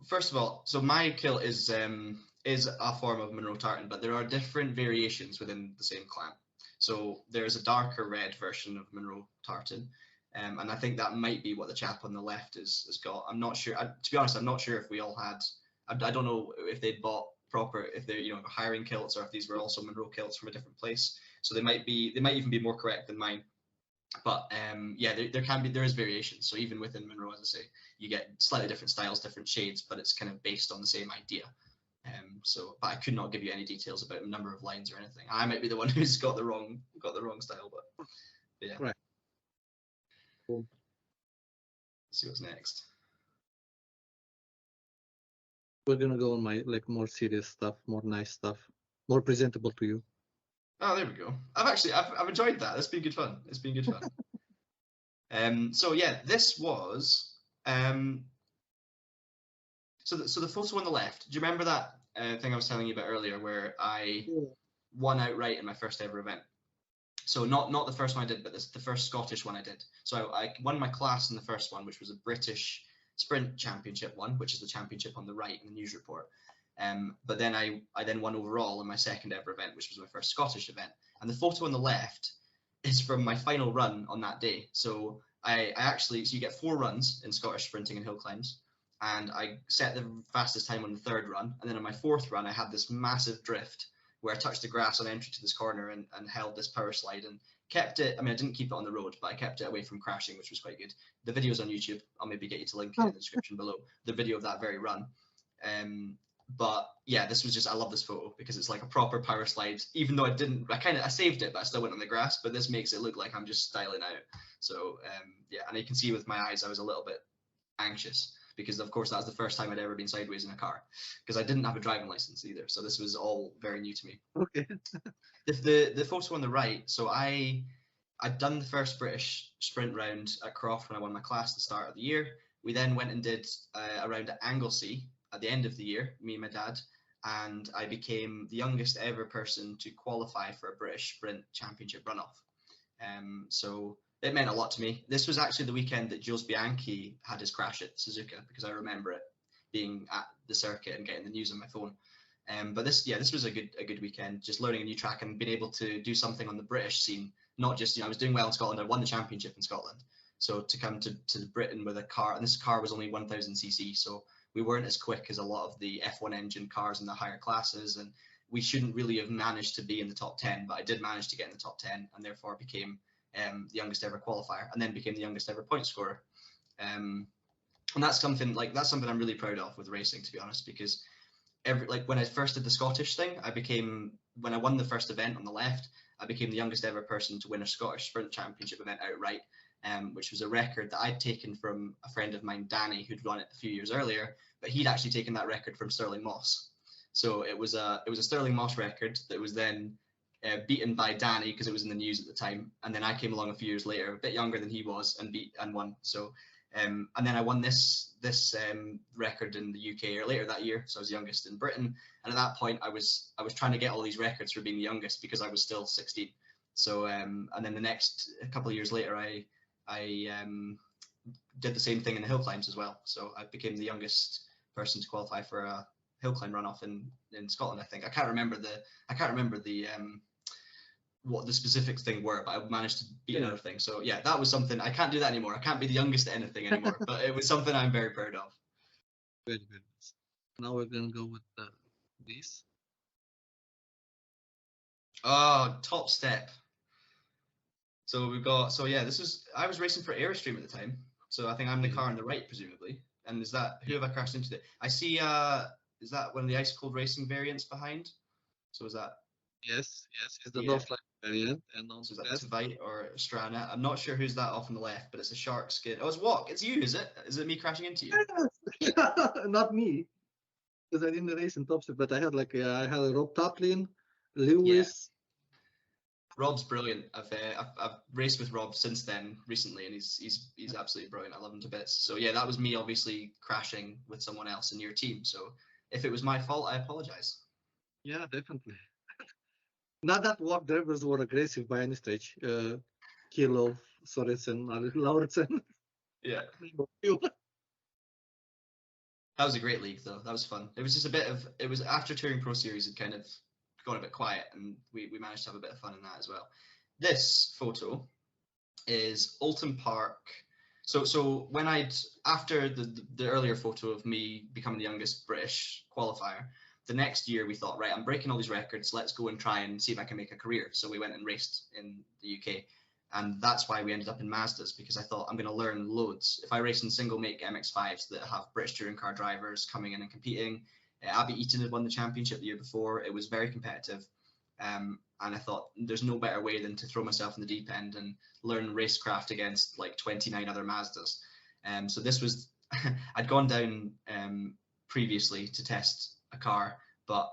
first of all, so my kilt is a form of Munro tartan, but there are different variations within the same clan. So there's a darker red version of Munro tartan, and I think that might be what the chap on the left has got. I'm not sure. To be honest, I'm not sure if we all had. I don't know if they'd bought proper, if they're hiring kilts, or if these were also Munro kilts from a different place. So they might even be more correct than mine. But yeah, there is variation. So even within Munro, as I say, you get slightly different styles, different shades, but it's kind of based on the same idea. But I could not give you any details about number of lines or anything. I might be the one who's got the wrong style, but yeah. Right. Cool. Let's see what's next. We're gonna go on my like more serious stuff, more nice stuff, more presentable to you. Oh, there we go. I've enjoyed that. It's been good fun. So yeah, this was so the photo on the left. Do you remember that thing I was telling you about earlier, where I won outright in my first ever event? So not the first one I did, but the first Scottish one I did. So I won my class in the first one, which was a British Sprint Championship one, which is the championship on the right in the news report. But then I then won overall in my second ever event, which was my first Scottish event. And the photo on the left is from my final run on that day. So I actually, so you get 4 runs in Scottish sprinting and hill climbs, and I set the fastest time on the 3rd run, and then on my 4th run I had this massive drift where I touched the grass on entry to this corner and held this power slide and kept it. I mean, I didn't keep it on the road, but I kept it away from crashing, which was quite good. The video's on YouTube. I'll maybe get you to link it in the description below, the video of that very run. But yeah, this was just, I love this photo because it's like a proper power slide, even though I saved it, but I still went on the grass, but this makes it look like I'm just styling out. So yeah, and you can see with my eyes, I was a little bit anxious because of course that was the first time I'd ever been sideways in a car because I didn't have a driving license either. So this was all very new to me. Okay. The photo on the right, so I'd done the first British sprint round at Croft when I won my class at the start of the year. We then went and did a round at Anglesey at the end of the year, me and my dad, and I became the youngest ever person to qualify for a British Sprint Championship runoff. So it meant a lot to me. This was actually the weekend that Jules Bianchi had his crash at Suzuka, because I remember it being at the circuit and getting the news on my phone. But this was a good weekend, just learning a new track and being able to do something on the British scene. Not just, I was doing well in Scotland, I won the championship in Scotland. So to come to Britain with a car, and this car was only 1000cc, so we weren't as quick as a lot of the F1 engine cars in the higher classes, and we shouldn't really have managed to be in the top 10, but I did manage to get in the top 10 and therefore became the youngest ever qualifier and then became the youngest ever point scorer. And that's something I'm really proud of with racing, to be honest, because when I first did the Scottish thing, when I won the first event on the left, I became the youngest ever person to win a Scottish Sprint Championship event outright, which was a record that I'd taken from a friend of mine, Danny, who'd run it a few years earlier, but he'd actually taken that record from Stirling Moss. So it was a Stirling Moss record that was then beaten by Danny because it was in the news at the time, and then I came along a few years later, a bit younger than he was, and won. So and then I won this record in the UK later that year, so I was the youngest in Britain. And at that point, I was trying to get all these records for being the youngest because I was still 16. So and then the next couple of years later, I did the same thing in the hill climbs as well. So I became the youngest person to qualify for a hill climb runoff in Scotland. I think I can't remember the what the specifics thing were, but I managed to beat another thing. So yeah, that was something. I can't do that anymore. I can't be the youngest at anything anymore, but it was something I'm very proud of. Very good. Now we're gonna go with this. Oh, top step. So we've got, I was racing for Airstream at the time. So I think I'm the car on the right, presumably. And is that, who have I crashed into? I see, is that one of the ice cold racing variants behind? So is that? Yes, it's the Northline variant. And on so is that Tvite or Strana? I'm not sure who's that off on the left, but it's a shark skin. Oh, it's Walk. It's you, is it? Is it me crashing into you? Yes. Not me, because I didn't race in top step, but I had I had a Rob Taplin, Lewis. Yeah. Rob's brilliant. I've raced with Rob since then recently, and he's absolutely brilliant. I love him to bits. So yeah, that was me obviously crashing with someone else in your team. So if it was my fault, I apologize. Yeah, definitely. Not that walk drivers were aggressive by any stretch. Kilo, Sorensen, Lauritsen. Yeah. That was a great league, though. That was fun. It was just it was after Touring Pro Series had kind of gone a bit quiet, and we managed to have a bit of fun in that as well. This photo is Oulton Park. So when after the earlier photo of me becoming the youngest British qualifier, the next year we thought, right, I'm breaking all these records, let's go and try and see if I can make a career. So we went and raced in the UK, and that's why we ended up in Mazdas, because I thought I'm going to learn loads. If I race in single make MX-5s that have British touring car drivers coming in and competing, Abby Eaton had won the championship the year before. It was very competitive. And I thought there's no better way than to throw myself in the deep end and learn racecraft against like 29 other Mazdas. So this was, I'd gone down previously to test a car, but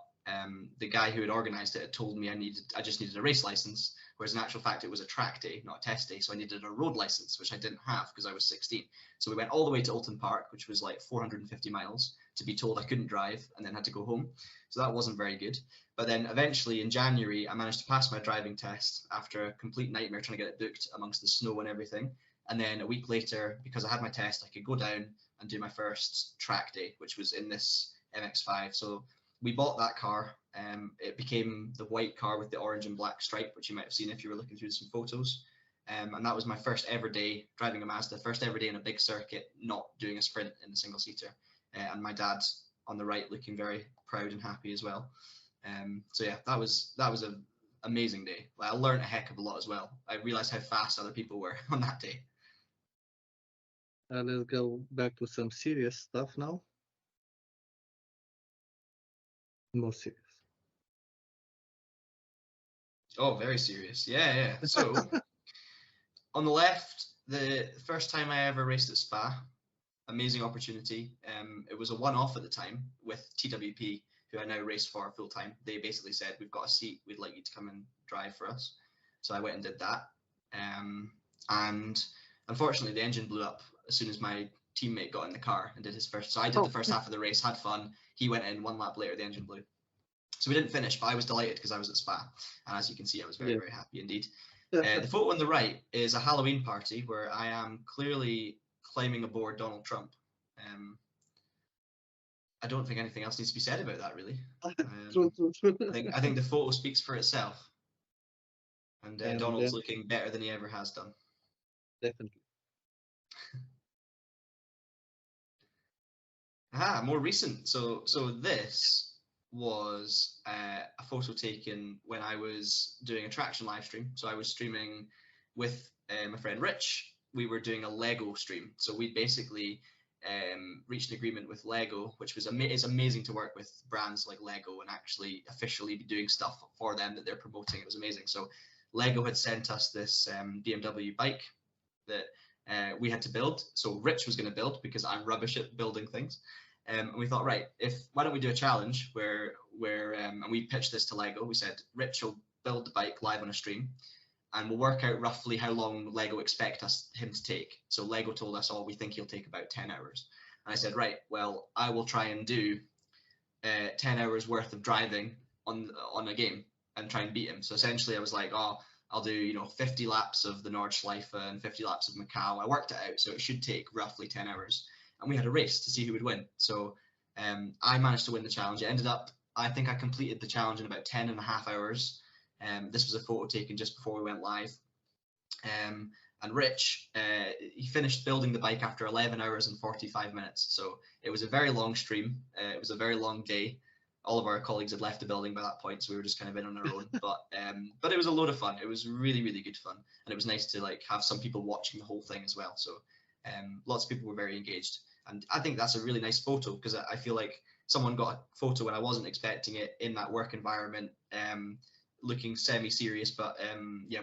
the guy who had organized it had told me I just needed a race license, whereas in actual fact it was a track day, not a test day, so I needed a road license, which I didn't have because I was 16. So we went all the way to Oulton Park, which was like 450 miles, to be told I couldn't drive, and then had to go home. So that wasn't very good. But then eventually in January I managed to pass my driving test after a complete nightmare trying to get it booked amongst the snow and everything. And then a week later, because I had my test, I could go down and do my first track day, which was in this MX-5. So we bought that car. It became the white car with the orange and black stripe, which you might have seen if you were looking through some photos. And that was my first ever day driving a Mazda, first ever day in a big circuit, not doing a sprint in the single seater. And my dad on the right looking very proud and happy as well. So yeah, that was an amazing day. I learned a heck of a lot as well. I realized how fast other people were on that day. Let's go back to some serious stuff now. More serious. Oh, very serious. Yeah. So on the left, the first time I ever raced at Spa, amazing opportunity. It was a one-off at the time with TWP, who I now race for full time. They basically said, we've got a seat, we'd like you to come and drive for us. So I went and did that. And unfortunately, the engine blew up as soon as my teammate got in the car and did his first. So I did the first half of the race, had fun. He went in, 1 lap later, the engine blew. So we didn't finish, but I was delighted because I was at Spa. And as you can see, I was very, very happy indeed. The photo on the right is a Halloween party where I am clearly climbing aboard Donald Trump. I don't think anything else needs to be said about that, really. True. I think the photo speaks for itself. And Donald's looking better than he ever has done. Definitely. More recent. So this was a photo taken when I was doing a Traxion live stream. So I was streaming with my friend Rich. We were doing a Lego stream. So we basically reached an agreement with Lego, which was it's amazing to work with brands like Lego and actually officially be doing stuff for them that they're promoting. It was amazing. So Lego had sent us this BMW bike that we had to build. So Rich was going to build because I'm rubbish at building things. And we thought, right, why don't we do a challenge where and we pitched this to Lego. We said, Rich will build the bike live on a stream, and we'll work out roughly how long Lego expect him to take. So Lego told us, we think he'll take about 10 hours. And I said, right, well, I will try and do 10 hours worth of driving on a game and try and beat him. So essentially I was like, I'll do 50 laps of the Nordschleife and 50 laps of Macau. I worked it out, so it should take roughly 10 hours. And we had a race to see who would win. So I managed to win the challenge. It ended up, I think I completed the challenge in about 10 and a half hours. This was a photo taken just before we went live. And Rich, he finished building the bike after 11 hours and 45 minutes. So it was a very long stream. It was a very long day. All of our colleagues had left the building by that point, so we were just kind of in on our own. But it was a load of fun. It was really, really good fun. And it was nice to have some people watching the whole thing as well. So lots of people were very engaged. And I think that's a really nice photo because I feel like someone got a photo when I wasn't expecting it in that work environment, looking semi-serious. But yeah,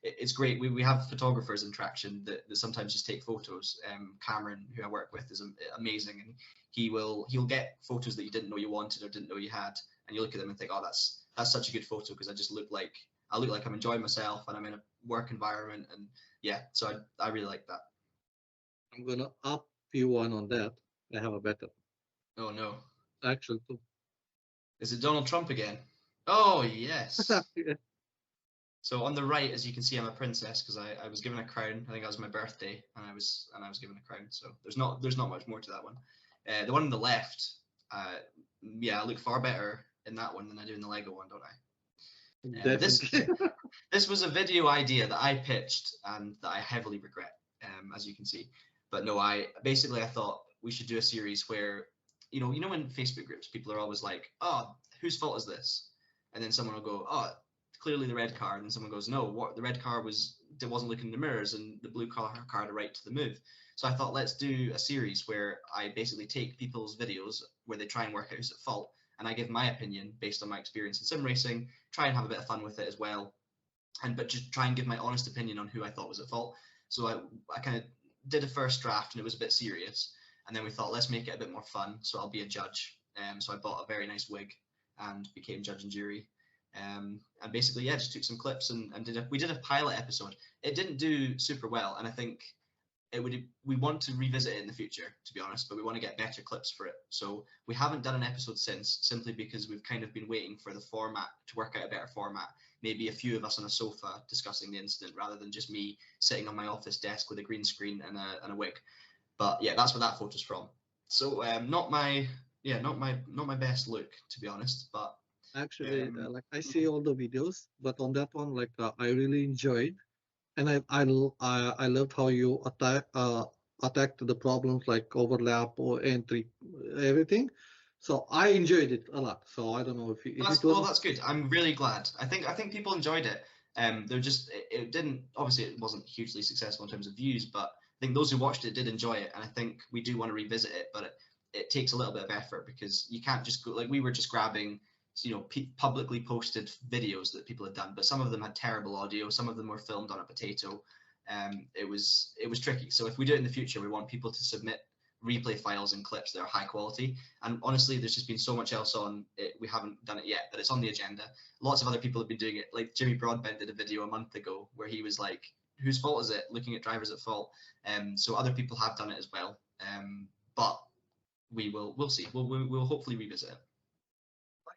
it's great. We have photographers in Traxion that sometimes just take photos. Cameron, who I work with, is amazing, and he'll get photos that you didn't know you wanted or didn't know you had, and you look at them and think, that's such a good photo because I look like I'm enjoying myself and I'm in a work environment, and yeah, so I really like that. I'm gonna up you one on that. I have a better. Oh no! Actually, two. Is it Donald Trump again? Oh yes. Yeah. So on the right, as you can see, I'm a princess because I was given a crown. I think that was my birthday, and I was given a crown. So there's not much more to that one. The one on the left, yeah, I look far better in that one than I do in the Lego one, don't I? This was a video idea that I pitched and that I heavily regret, as you can see. But no, I thought we should do a series where, in Facebook groups, people are always like, whose fault is this? And then someone will go, clearly the red car, and then someone goes, no, the red car wasn't looking in the mirrors, and the blue car had a right to the move. So I thought, let's do a series where I basically take people's videos where they try and work out who's at fault, and I give my opinion based on my experience in sim racing, try and have a bit of fun with it as well, but just try and give my honest opinion on who I thought was at fault. So I kind of did a first draft, and it was a bit serious, and then we thought, let's make it a bit more fun, so I'll be a judge. So I bought a very nice wig and became judge and jury. And basically, yeah, just took some clips and we did a pilot episode. It didn't do super well, and I think we want to revisit it in the future, to be honest, but we want to get better clips for it. So we haven't done an episode since, simply because we've kind of been waiting for the format to work out a better format. Maybe a few of us on a sofa discussing the incident rather than just me sitting on my office desk with a green screen and a wig. But yeah, that's where that photo's from. So not my yeah, not my best look, to be honest. But Actually, um, like I see all the videos, but on that one, like I really enjoyed, and I loved how you attacked the problems like overlap or entry, everything. So I enjoyed it a lot. So I don't know if it was that's good. I'm really glad. I think people enjoyed it. They're just it didn't, obviously it wasn't hugely successful in terms of views, but I think those who watched it did enjoy it, and I think we do want to revisit it, but it takes a little bit of effort because you can't just go, like we were just grabbing publicly posted videos that people had done, but some of them had terrible audio, some of them were filmed on a potato. It was tricky. So if we do it in the future, we want people to submit replay files and clips that are high quality. And honestly, there's just been so much else on it. We haven't done it yet, but it's on the agenda. Lots of other people have been doing it. Like Jimmy Broadbent did a video a month ago where he was like, "Whose fault is it?" Looking at drivers at fault. So other people have done it as well. But we'll see. We'll hopefully revisit it.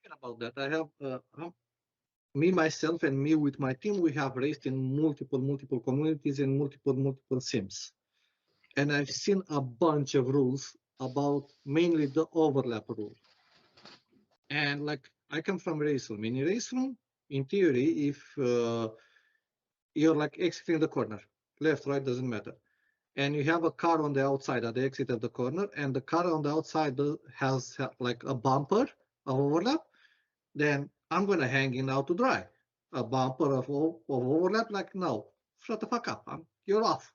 talking about that. I have me myself and me with my team. We have raced in multiple communities and multiple sims, and I've seen a bunch of rules about mainly the overlap rule. And like I come from race room. In a race room, in theory, if you're like exiting the corner, left, right, doesn't matter, and you have a car on the outside at the exit of the corner, and the car on the outside has like a bumper of overlap, then I'm gonna hang in out to dry. A bumper of overlap, like no, shut the fuck up, you're off.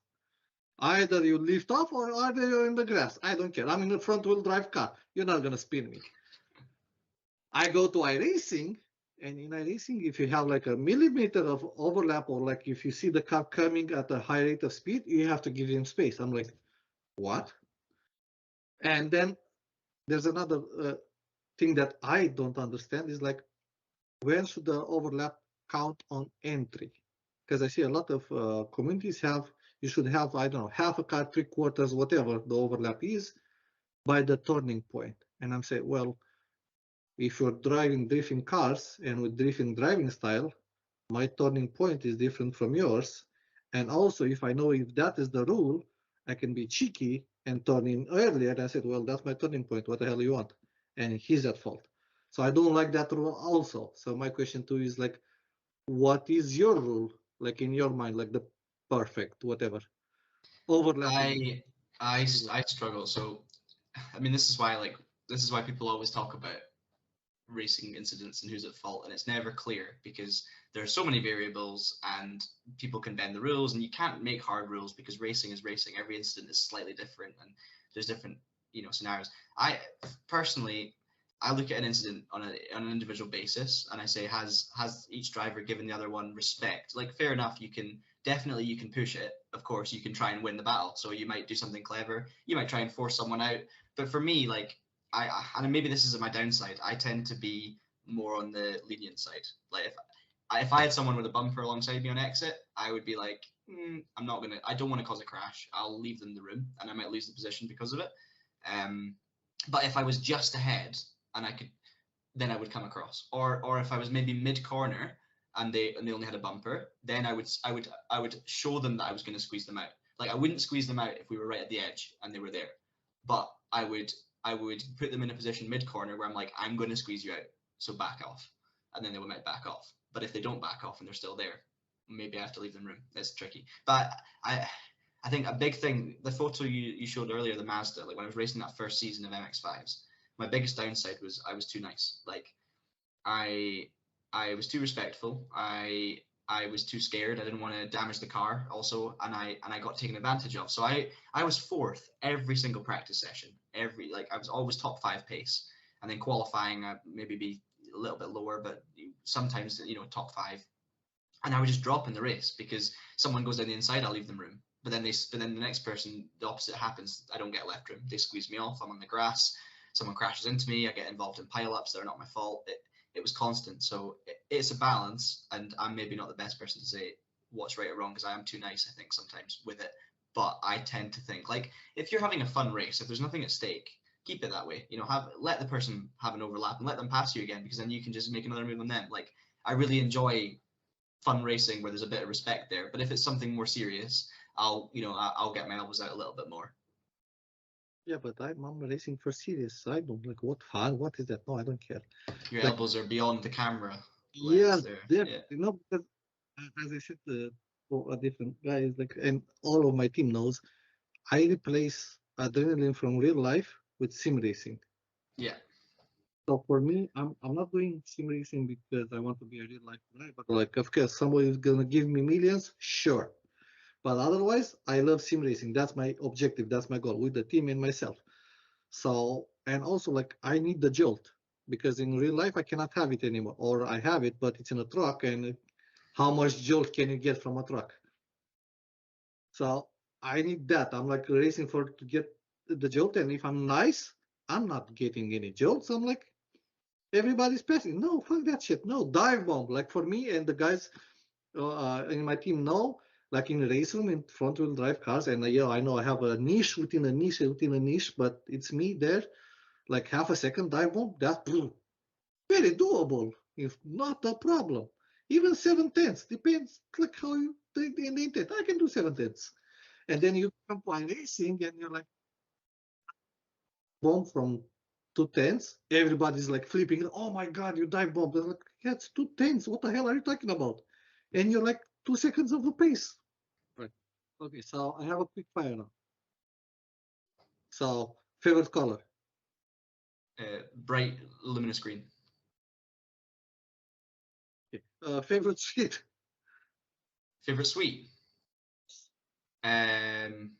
Either you lift off or either you're in the grass. I don't care. I'm in a front wheel drive car. You're not gonna spin me. I go to iRacing, and in iRacing, if you have like a millimeter of overlap, or like if you see the car coming at a high rate of speed, you have to give him space. I'm like, what? And then there's another thing that I don't understand is like, where should the overlap count on entry? Because I see a lot of communities have, you should have, I don't know, half a car, three quarters, whatever the overlap is, by the turning point. And I'm saying, well, if you're driving drifting cars and with drifting driving style, my turning point is different from yours. And also, if I know if that is the rule, I can be cheeky and turn in earlier. And I said, well, that's my turning point. What the hell do you want? And he's at fault. So I don't like that rule also. So my question to you is like, what is your rule? Like in your mind, like the perfect, whatever, overlapping. I struggle. So I mean, this is why people always talk about racing incidents and who's at fault, and it's never clear because there are so many variables and people can bend the rules, and you can't make hard rules because racing is racing. Every incident is slightly different, and there's different scenarios. I personally, I look at an incident on an individual basis, and I say, has each driver given the other one respect? Like, fair enough, you can push it. Of course, you can try and win the battle. So you might do something clever. You might try and force someone out. But for me, like, and maybe this is my downside, I tend to be more on the lenient side. Like, if I had someone with a bumper alongside me on exit, I would be like, I don't want to cause a crash. I'll leave them the room, and I might lose the position because of it. But if I was just ahead and then I would come across. Or if I was maybe mid corner and they only had a bumper, then I would show them that I was going to squeeze them out. Like, I wouldn't squeeze them out if we were right at the edge and they were there, but I would put them in a position mid corner where I'm like, I'm going to squeeze you out, so back off, and then they might back off. But if they don't back off and they're still there, maybe I have to leave them room. It's tricky. But I think a big thing, the photo you showed earlier, the Mazda, like when I was racing that first season of MX5s, my biggest downside was I was too nice. Like, I was too respectful. I was too scared. I didn't want to damage the car also, and I got taken advantage of. So I was fourth every single practice session. I was always top 5 pace, and then qualifying maybe be a little bit lower, but sometimes top 5. And I would just drop in the race because someone goes down the inside, I'll leave them room. But then the next person, the opposite happens. I don't get left room. They squeeze me off. I'm on the grass. Someone crashes into me. I get involved in pileups that are not my fault. It was constant. So it's a balance, and I'm maybe not the best person to say what's right or wrong because I am too nice, I think, sometimes with it. But I tend to think, like, if you're having a fun race, if there's nothing at stake, keep it that way. Let the person have an overlap and let them pass you again, because then you can just make another move on them. Like, I really enjoy fun racing where there's a bit of respect there. But if it's something more serious, I'll get my elbows out a little bit more. Yeah, but I'm racing for serious. I don't like what fun. What is that? No, I don't care. Your Like, elbows are beyond the camera yeah, lens there. Yeah. definitely. No, because as I said, for a different guys, like, and all of my team knows, I replace adrenaline from real life with sim racing. Yeah. So for me, I'm not doing sim racing because I want to be a real life guy, but like, of course, somebody is gonna give me millions, sure. But otherwise, I love sim racing. That's my objective. That's my goal with the team and myself. So, and also like I need the jolt because in real life I cannot have it anymore, or I have it, but it's in a truck. And how much jolt can you get from a truck? So I need that. I'm like racing for to get the jolt. And if I'm nice, I'm not getting any jolts. I'm like, everybody's passing. No, fuck that shit. No, dive bomb. Like for me and the guys in my team know, like in race room in front wheel drive cars, and yeah, I know I have a niche within a niche within a niche, but it's me there. Like half a second dive bomb, that's very doable. If not a problem. Even 7/10 depends like how you take the intent. I can do 7/10. And then you come by racing and you're like bomb from 2/10. Everybody's like flipping. Oh my god, you dive bomb. They're like, yeah, it's 2/10. What the hell are you talking about? And you're like 2 seconds of the pace. Right. Okay, so I have a quick fire now. So favorite color. Bright, luminous green. Okay. Favorite sweet. Favorite sweet? Wine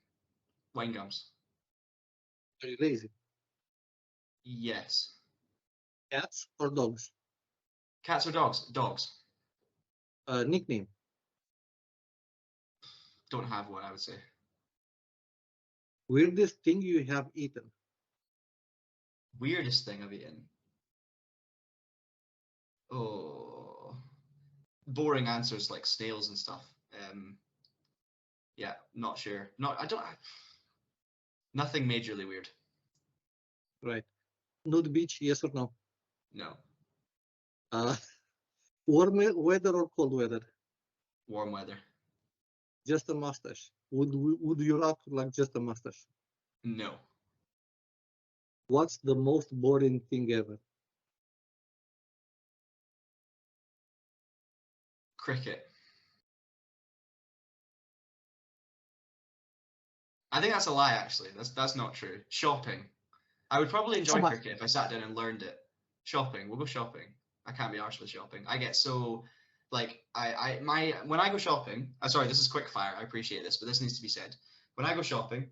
gums. Are you lazy? Yes. Cats or dogs? Cats or dogs? Dogs. Nickname. Don't have one, I would say. Weirdest thing you have eaten. Weirdest thing I've eaten. Oh, boring answers like snails and stuff. Yeah, not sure. Not I don't. Nothing majorly weird. Right. Nude beach, yes or no? No. Uh, warm weather or cold weather? Warm weather. Just a mustache. Would you rock like just a mustache? No. What's the most boring thing ever? Cricket. I think that's a lie. Actually, that's not true. Shopping. I would probably So enjoy much. cricket if I sat down and learned it. Shopping. We'll go shopping. I can't be arsed with shopping. I get so like my when I go shopping. Sorry, this is quick fire. I appreciate this, but this needs to be said. When I go shopping,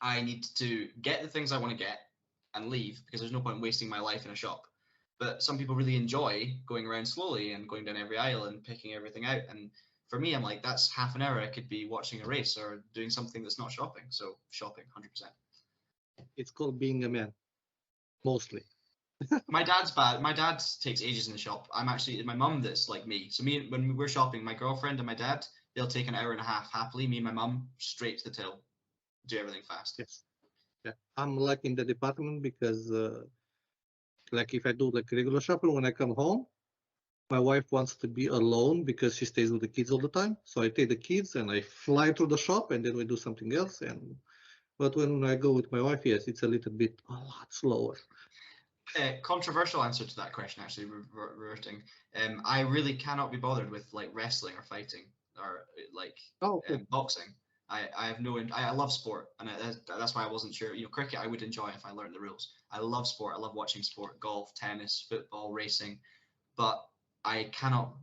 I need to get the things I want to get and leave because there's no point wasting my life in a shop. But some people really enjoy going around slowly and going down every aisle and picking everything out. And for me, I'm like, that's half an hour I could be watching a race or doing something that's not shopping. So shopping, 100%. It's called being a man, mostly. My dad's bad. My dad takes ages in the shop. I'm actually my mum that's like me. So me when we're shopping, my girlfriend and my dad, they'll take an hour and a half happily. Me and my mum straight to the till, do everything fast. Yes. Yeah. I'm like in the department because like if I do like regular shopping when I come home, my wife wants to be alone because she stays with the kids all the time. So I take the kids and I fly through the shop and then we do something else. And but when I go with my wife, yes, it's a little bit a lot slower. Controversial answer to that question, actually, reverting. I really cannot be bothered with like wrestling or fighting or like Oh, okay. boxing. I have no. I love sport, and that's why I wasn't sure. You know, cricket I would enjoy if I learned the rules. I love sport. I love watching sport: golf, tennis, football, racing. But I cannot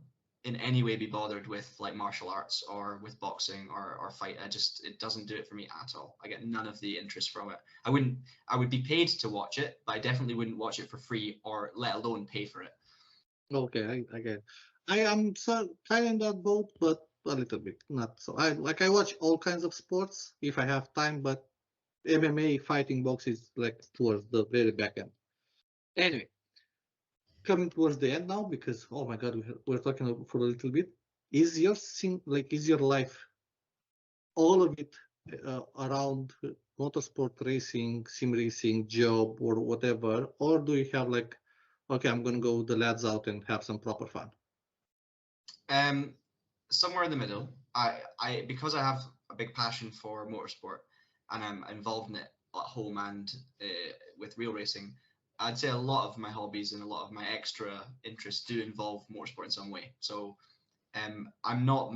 in any way be bothered with like martial arts or with boxing or fight. It doesn't do it for me at all. I get none of the interest from it. I would be paid to watch it, but I definitely wouldn't watch it for free or let alone pay for it. Okay, I get it. I am so kind of in that boat, but a little bit, not so. I watch all kinds of sports if I have time, but MMA fighting box is like towards the very back end. Anyway, coming towards the end now because oh my god, we're talking for a little bit. Is your is your life all of it around motorsport racing, sim racing, job, or whatever, or do you have like, okay, I'm gonna go with the lads out and have some proper fun? Somewhere in the middle. I because I have a big passion for motorsport and I'm involved in it. at home and with real racing, I'd say a lot of my hobbies and a lot of my extra interests do involve motorsport in some way. So I'm not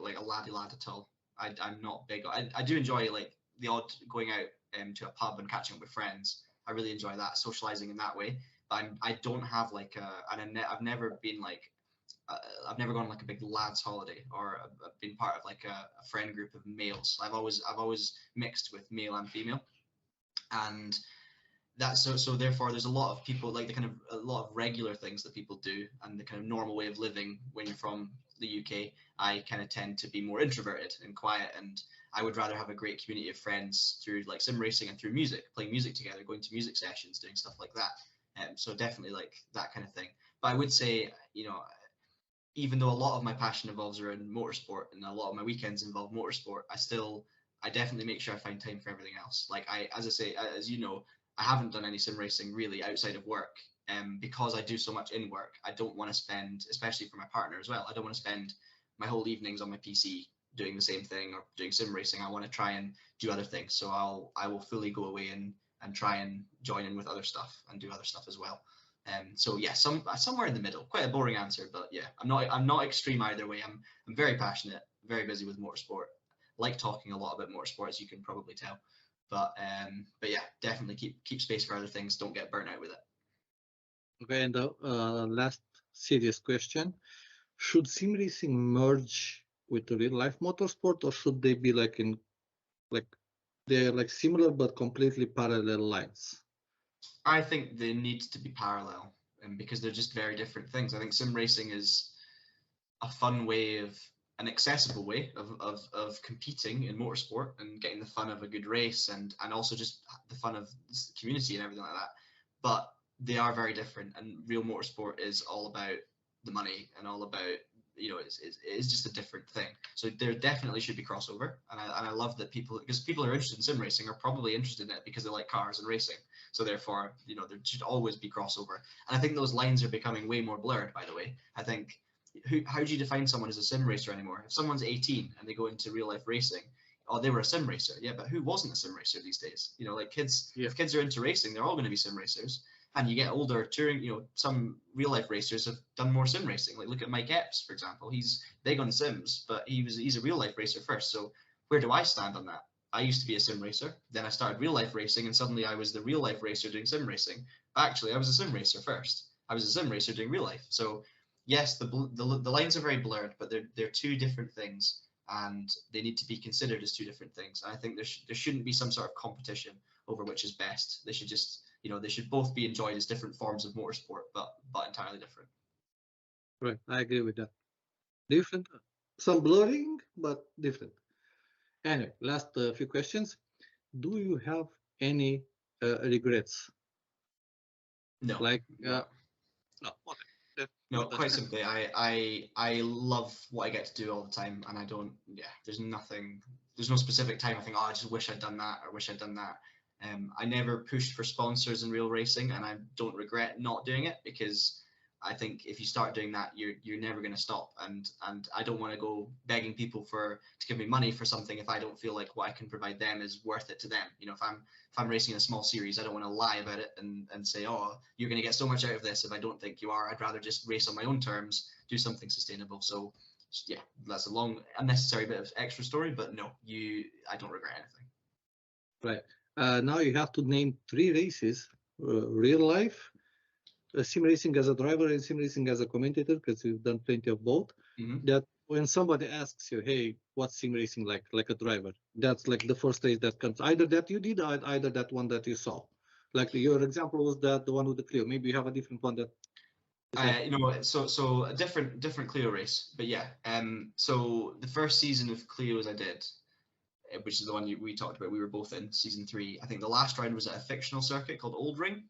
like a laddie lad at all. I'm not big. I do enjoy like the odd going out to a pub and catching up with friends. I really enjoy that, socializing in that way. But I don't have like I've never been like I've never gone on like a big lads holiday or been part of like a friend group of males. I've always mixed with male and female, and that's so therefore there's a lot of people like the kind of a lot of regular things that people do and the kind of normal way of living when you're from the UK. I kind of tend to be more introverted and quiet, and I would rather have a great community of friends through like sim racing and through music, playing music together, going to music sessions, doing stuff like that. So definitely like that kind of thing. But I would say, even though a lot of my passion involves around motorsport and a lot of my weekends involve motorsport, I definitely make sure I find time for everything else. Like as I say, as you know, I haven't done any sim racing really outside of work, because I do so much in work. I don't want to spend, especially for my partner as well, I don't want to spend my whole evenings on my PC doing the same thing or doing sim racing. I want to try and do other things. So I will fully go away and try and join in with other stuff and do other stuff as well. So yeah, somewhere in the middle. Quite a boring answer, but yeah, I'm not extreme either way. I'm very passionate, very busy with motorsport. Like talking a lot about motorsport, as you can probably tell. But yeah, definitely keep space for other things. Don't get burnt out with it. Okay, and the last serious question: should sim racing merge with real life motorsport, or should they be like they're like similar but completely parallel lines? I think they need to be parallel, because they're just very different things. I think sim racing is a fun way an accessible way of competing in motorsport and getting the fun of a good race and also just the fun of the community and everything like that. But they are very different, and real motorsport is all about the money and all about, it's just a different thing. So there definitely should be crossover, and I love that because people who are interested in sim racing are probably interested in it because they like cars and racing. So therefore, there should always be crossover. And I think those lines are becoming way more blurred, by the way. I think, how do you define someone as a sim racer anymore? If someone's 18 and they go into real life racing, oh, they were a sim racer. Yeah, but who wasn't a sim racer these days? Like kids, if kids are into racing, they're all going to be sim racers. And you get older, touring, some real life racers have done more sim racing. Like look at Mike Epps, for example. He's big on sims, but he's a real life racer first. So where do I stand on that? I used to be a sim racer. Then I started real life racing, and suddenly I was the real life racer doing sim racing. Actually, I was a sim racer first. I was a sim racer doing real life. So yes, the lines are very blurred, but they're two different things, and they need to be considered as two different things. And I think there shouldn't be some sort of competition over which is best. They should just, they should both be enjoyed as different forms of motorsport, but entirely different. Right, I agree with that. Different, some blurring, but different. Anyway, last few questions. Do you have any regrets? No. Like, no. No. Okay. No, quite simply, I love what I get to do all the time, and I don't. Yeah, there's no specific time I think, oh, I just wish I'd done that or wish I'd done that. I never pushed for sponsors in real racing, and I don't regret not doing it, because I think if you start doing that, you're never going to stop. And I don't want to go begging people to give me money for something if I don't feel like what I can provide them is worth it to them. If I'm racing in a small series, I don't want to lie about it and say, oh, you're going to get so much out of this if I don't think you are. I'd rather just race on my own terms, do something sustainable. So yeah, that's a long, unnecessary bit of extra story, but no, I don't regret anything. Right. Now you have to name 3 races, real life, sim racing as a driver and sim racing as a commentator, because you've done plenty of both. Mm-hmm. That when somebody asks you, hey, what's sim racing like a driver? That's like the first race that comes. Either that you did, or either that one that you saw. Like your example was the one with the Clio. Maybe you have a different one that. So a different Clio race, but yeah. So the first season of Clios I did, which is the one we talked about, we were both in season 3. I think the last round was at a fictional circuit called Old Ring.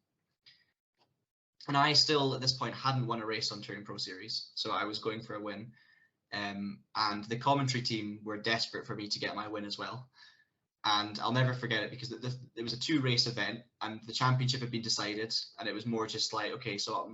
And I still, at this point, hadn't won a race on Touring Pro Series, so I was going for a win. And the commentary team were desperate for me to get my win as well. And I'll never forget it, because it was a 2-race event, and the championship had been decided, and it was more just like, okay, so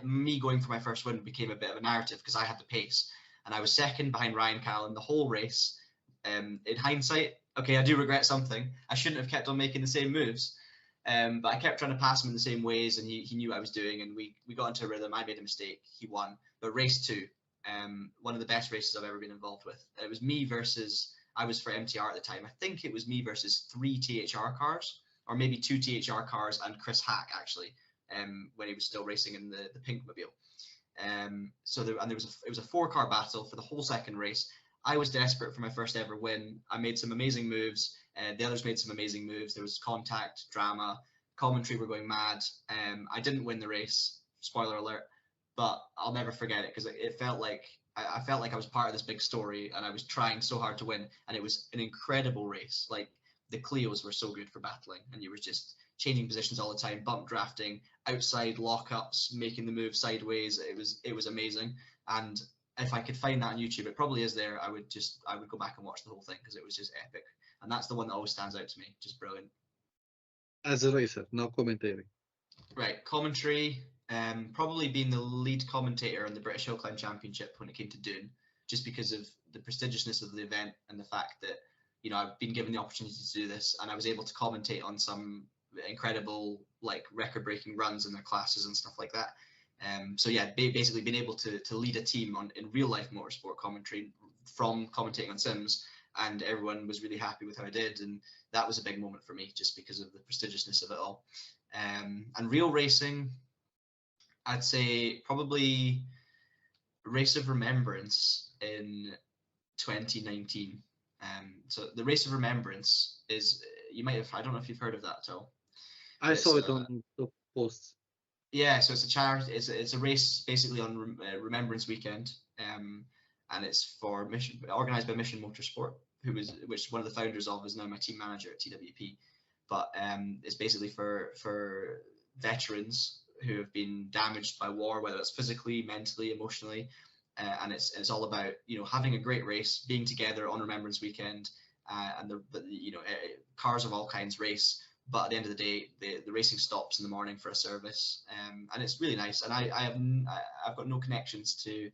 me going for my first win became a bit of a narrative because I had the pace, and I was second behind Ryan Callan the whole race. In hindsight, okay, I do regret something. I shouldn't have kept on making the same moves. But I kept trying to pass him in the same ways, and he knew what I was doing, and we got into a rhythm. I made a mistake, he won. But race 2, one of the best races I've ever been involved with. It was me versus, I was for MTR at the time. I think it was me versus 3 THR cars, or maybe 2 THR cars and Chris Hack, actually, when he was still racing in the pink mobile. It was a 4-car battle for the whole second race. I was desperate for my first ever win. I made some amazing moves. The others made some amazing moves. There was contact, drama, commentary were going mad. I didn't win the race, spoiler alert, but I'll never forget it because it felt like I felt like I was part of this big story, and I was trying so hard to win, and it was an incredible race. Like, the Clios were so good for battling, and you were just changing positions all the time, bump drafting, outside lockups, making the move sideways. It was amazing. And if I could find that on YouTube, it probably is there. I would go back and watch the whole thing because it was just epic. And that's the one that always stands out to me. Just brilliant. As a racer, now commentating. Right, commentary. Probably being the lead commentator on the British Hill Climb Championship when it came to Doon, just because of the prestigiousness of the event and the fact that, you know, I've been given the opportunity to do this, and I was able to commentate on some incredible, like, record-breaking runs in their classes and stuff like that. So yeah, basically being able to lead a team in real life motorsport commentary from commentating on sims, and everyone was really happy with how I did, and that was a big moment for me just because of the prestigiousness of it all. And real racing, I'd say probably Race of Remembrance in 2019. So the Race of Remembrance is, you might have, I don't know if you've heard of that at all. I saw it on the posts. Yeah, so it's a charity. It's a race basically on Remembrance Weekend, and it's for organised by Mission Motorsport, which one of the founders of is now my team manager at TWP. But it's basically for veterans who have been damaged by war, whether it's physically, mentally, emotionally, and it's all about, you know, having a great race, being together on Remembrance Weekend, and cars of all kinds race. But at the end of the day, the racing stops in the morning for a service, and it's really nice. And I've got no connections to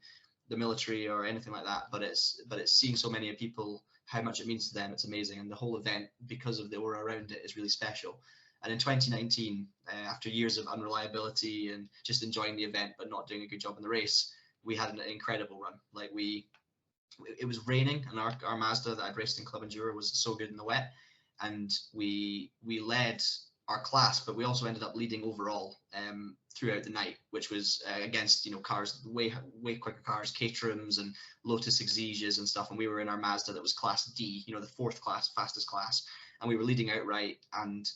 the military or anything like that, but it's seeing so many people, how much it means to them. It's amazing, and the whole event, because of the aura around it, is really special. And in 2019, after years of unreliability and just enjoying the event but not doing a good job in the race, we had an incredible run. Like, it was raining, and our Mazda that I'd raced in Club Enduro was so good in the wet, and we led our class, but we also ended up leading overall throughout the night, which was against, you know, cars, way quicker cars, Caterhams and Lotus Exiges and stuff, and we were in our Mazda that was class D, you know, the 4th class, fastest class, and we were leading outright, and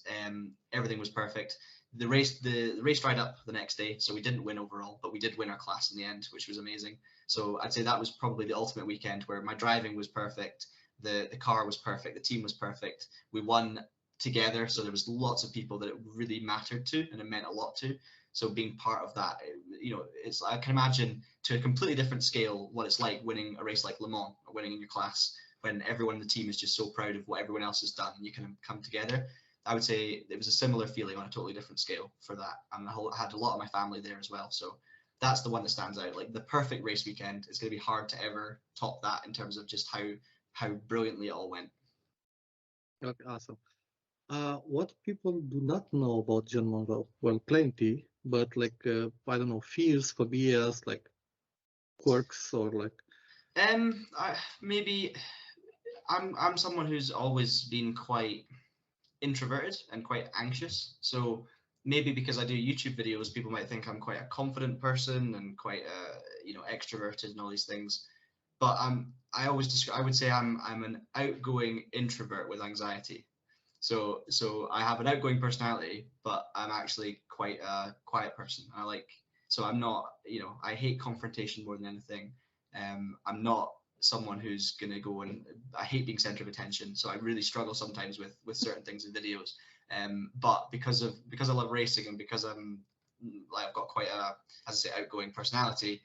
everything was perfect. The race dried up the next day, so we didn't win overall, but we did win our class in the end, which was amazing. So I'd say that was probably the ultimate weekend, where my driving was perfect, the car was perfect, the team was perfect, we won together, so there was lots of people that it really mattered to, and it meant a lot to. So being part of that, you know, I can imagine to a completely different scale what it's like winning a race like Le Mans or winning in your class, when everyone in the team is just so proud of what everyone else has done, and you can come together. I would say it was a similar feeling on a totally different scale for that, and I had a lot of my family there as well. So that's the one that stands out. Like, the perfect race weekend, is going to be hard to ever top that in terms of just how brilliantly it all went. Okay, awesome. What people do not know about John Munro? Well, plenty, but like I don't know, fears, phobias, like quirks, or like. Maybe I'm someone who's always been quite introverted and quite anxious. So maybe because I do YouTube videos, people might think I'm quite a confident person and quite extroverted and all these things. But I would say I'm an outgoing introvert with anxiety. So I have an outgoing personality, but I'm actually quite a quiet person. So I'm not, I hate confrontation more than anything. I'm not someone who's gonna go, and I hate being center of attention. So I really struggle sometimes with certain things in videos. But because I love racing, and because I've got quite a, as I say, outgoing personality,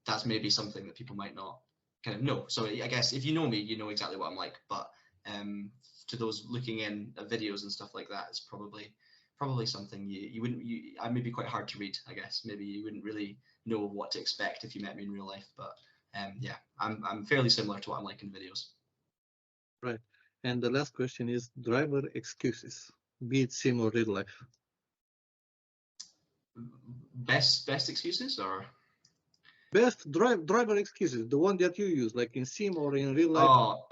that's maybe something that people might not kind of know. So I guess if you know me, you know exactly what I'm like. But to those looking in at videos and stuff like that, it's probably something I may be quite hard to read. I guess maybe you wouldn't really know what to expect if you met me in real life. But yeah, I'm fairly similar to what I'm like in videos. Right. And the last question is driver excuses, be it sim or real life. Best excuses or? Best driver excuses, the one that you use, like in sim or in real life. Oh,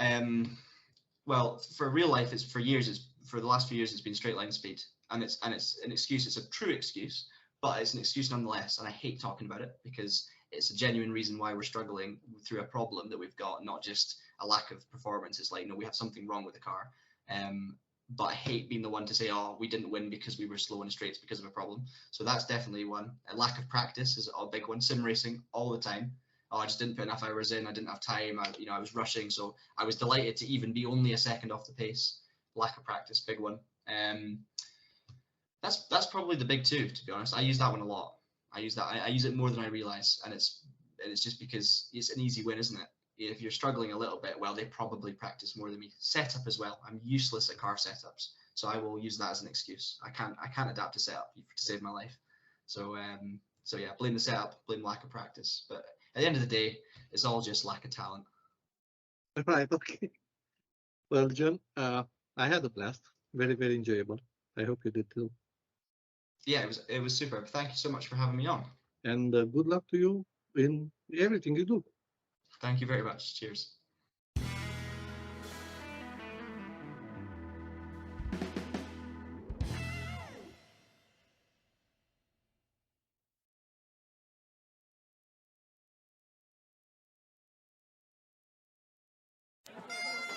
well, for real life, it's for the last few years, it's been straight line speed, and it's an excuse. It's a true excuse, but it's an excuse nonetheless. And I hate talking about it because it's a genuine reason why we're struggling through a problem that we've got, not just a lack of performance. It's like, no, we have something wrong with the car. But I hate being the one to say, oh, we didn't win because we were slow in the straights because of a problem. So that's definitely one. A lack of practice is a big one. Sim racing all the time. Oh, I just didn't put enough hours in. I didn't have time. I was rushing, so I was delighted to even be only a second off the pace. Lack of practice, big one. That's probably the big two, to be honest. I use that one a lot. I use it more than I realize, and it's just because it's an easy win, isn't it? If you're struggling a little bit, well, they probably practice more than me. Setup as well. I'm useless at car setups, so I will use that as an excuse. I can't adapt to setup to save my life. So yeah, blame the setup, blame lack of practice. But at the end of the day, it's all just lack of talent. Right. Okay. Well, John, I had a blast. Very, very enjoyable. I hope you did too. Yeah, it was superb. Thank you so much for having me on. And good luck to you in everything you do. Thank you very much. Cheers.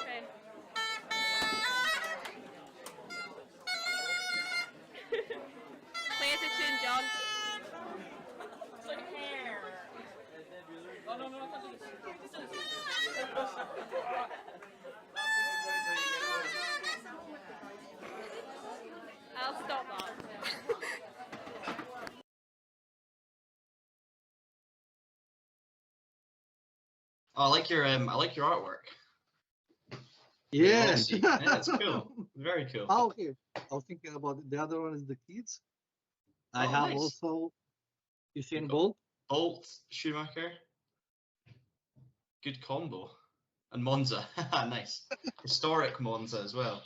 Okay. Pay attention, John. Oh, no, I'll stop that. Oh, I like your artwork. Yeah. Yeah, that's cool. Very cool. Oh, okay. I was thinking about it. The other one is the kids. I Oh, have nice. also Usain You've got Bolt. Bolt, Schumacher. Good combo. And Monza. Nice. Historic Monza as well.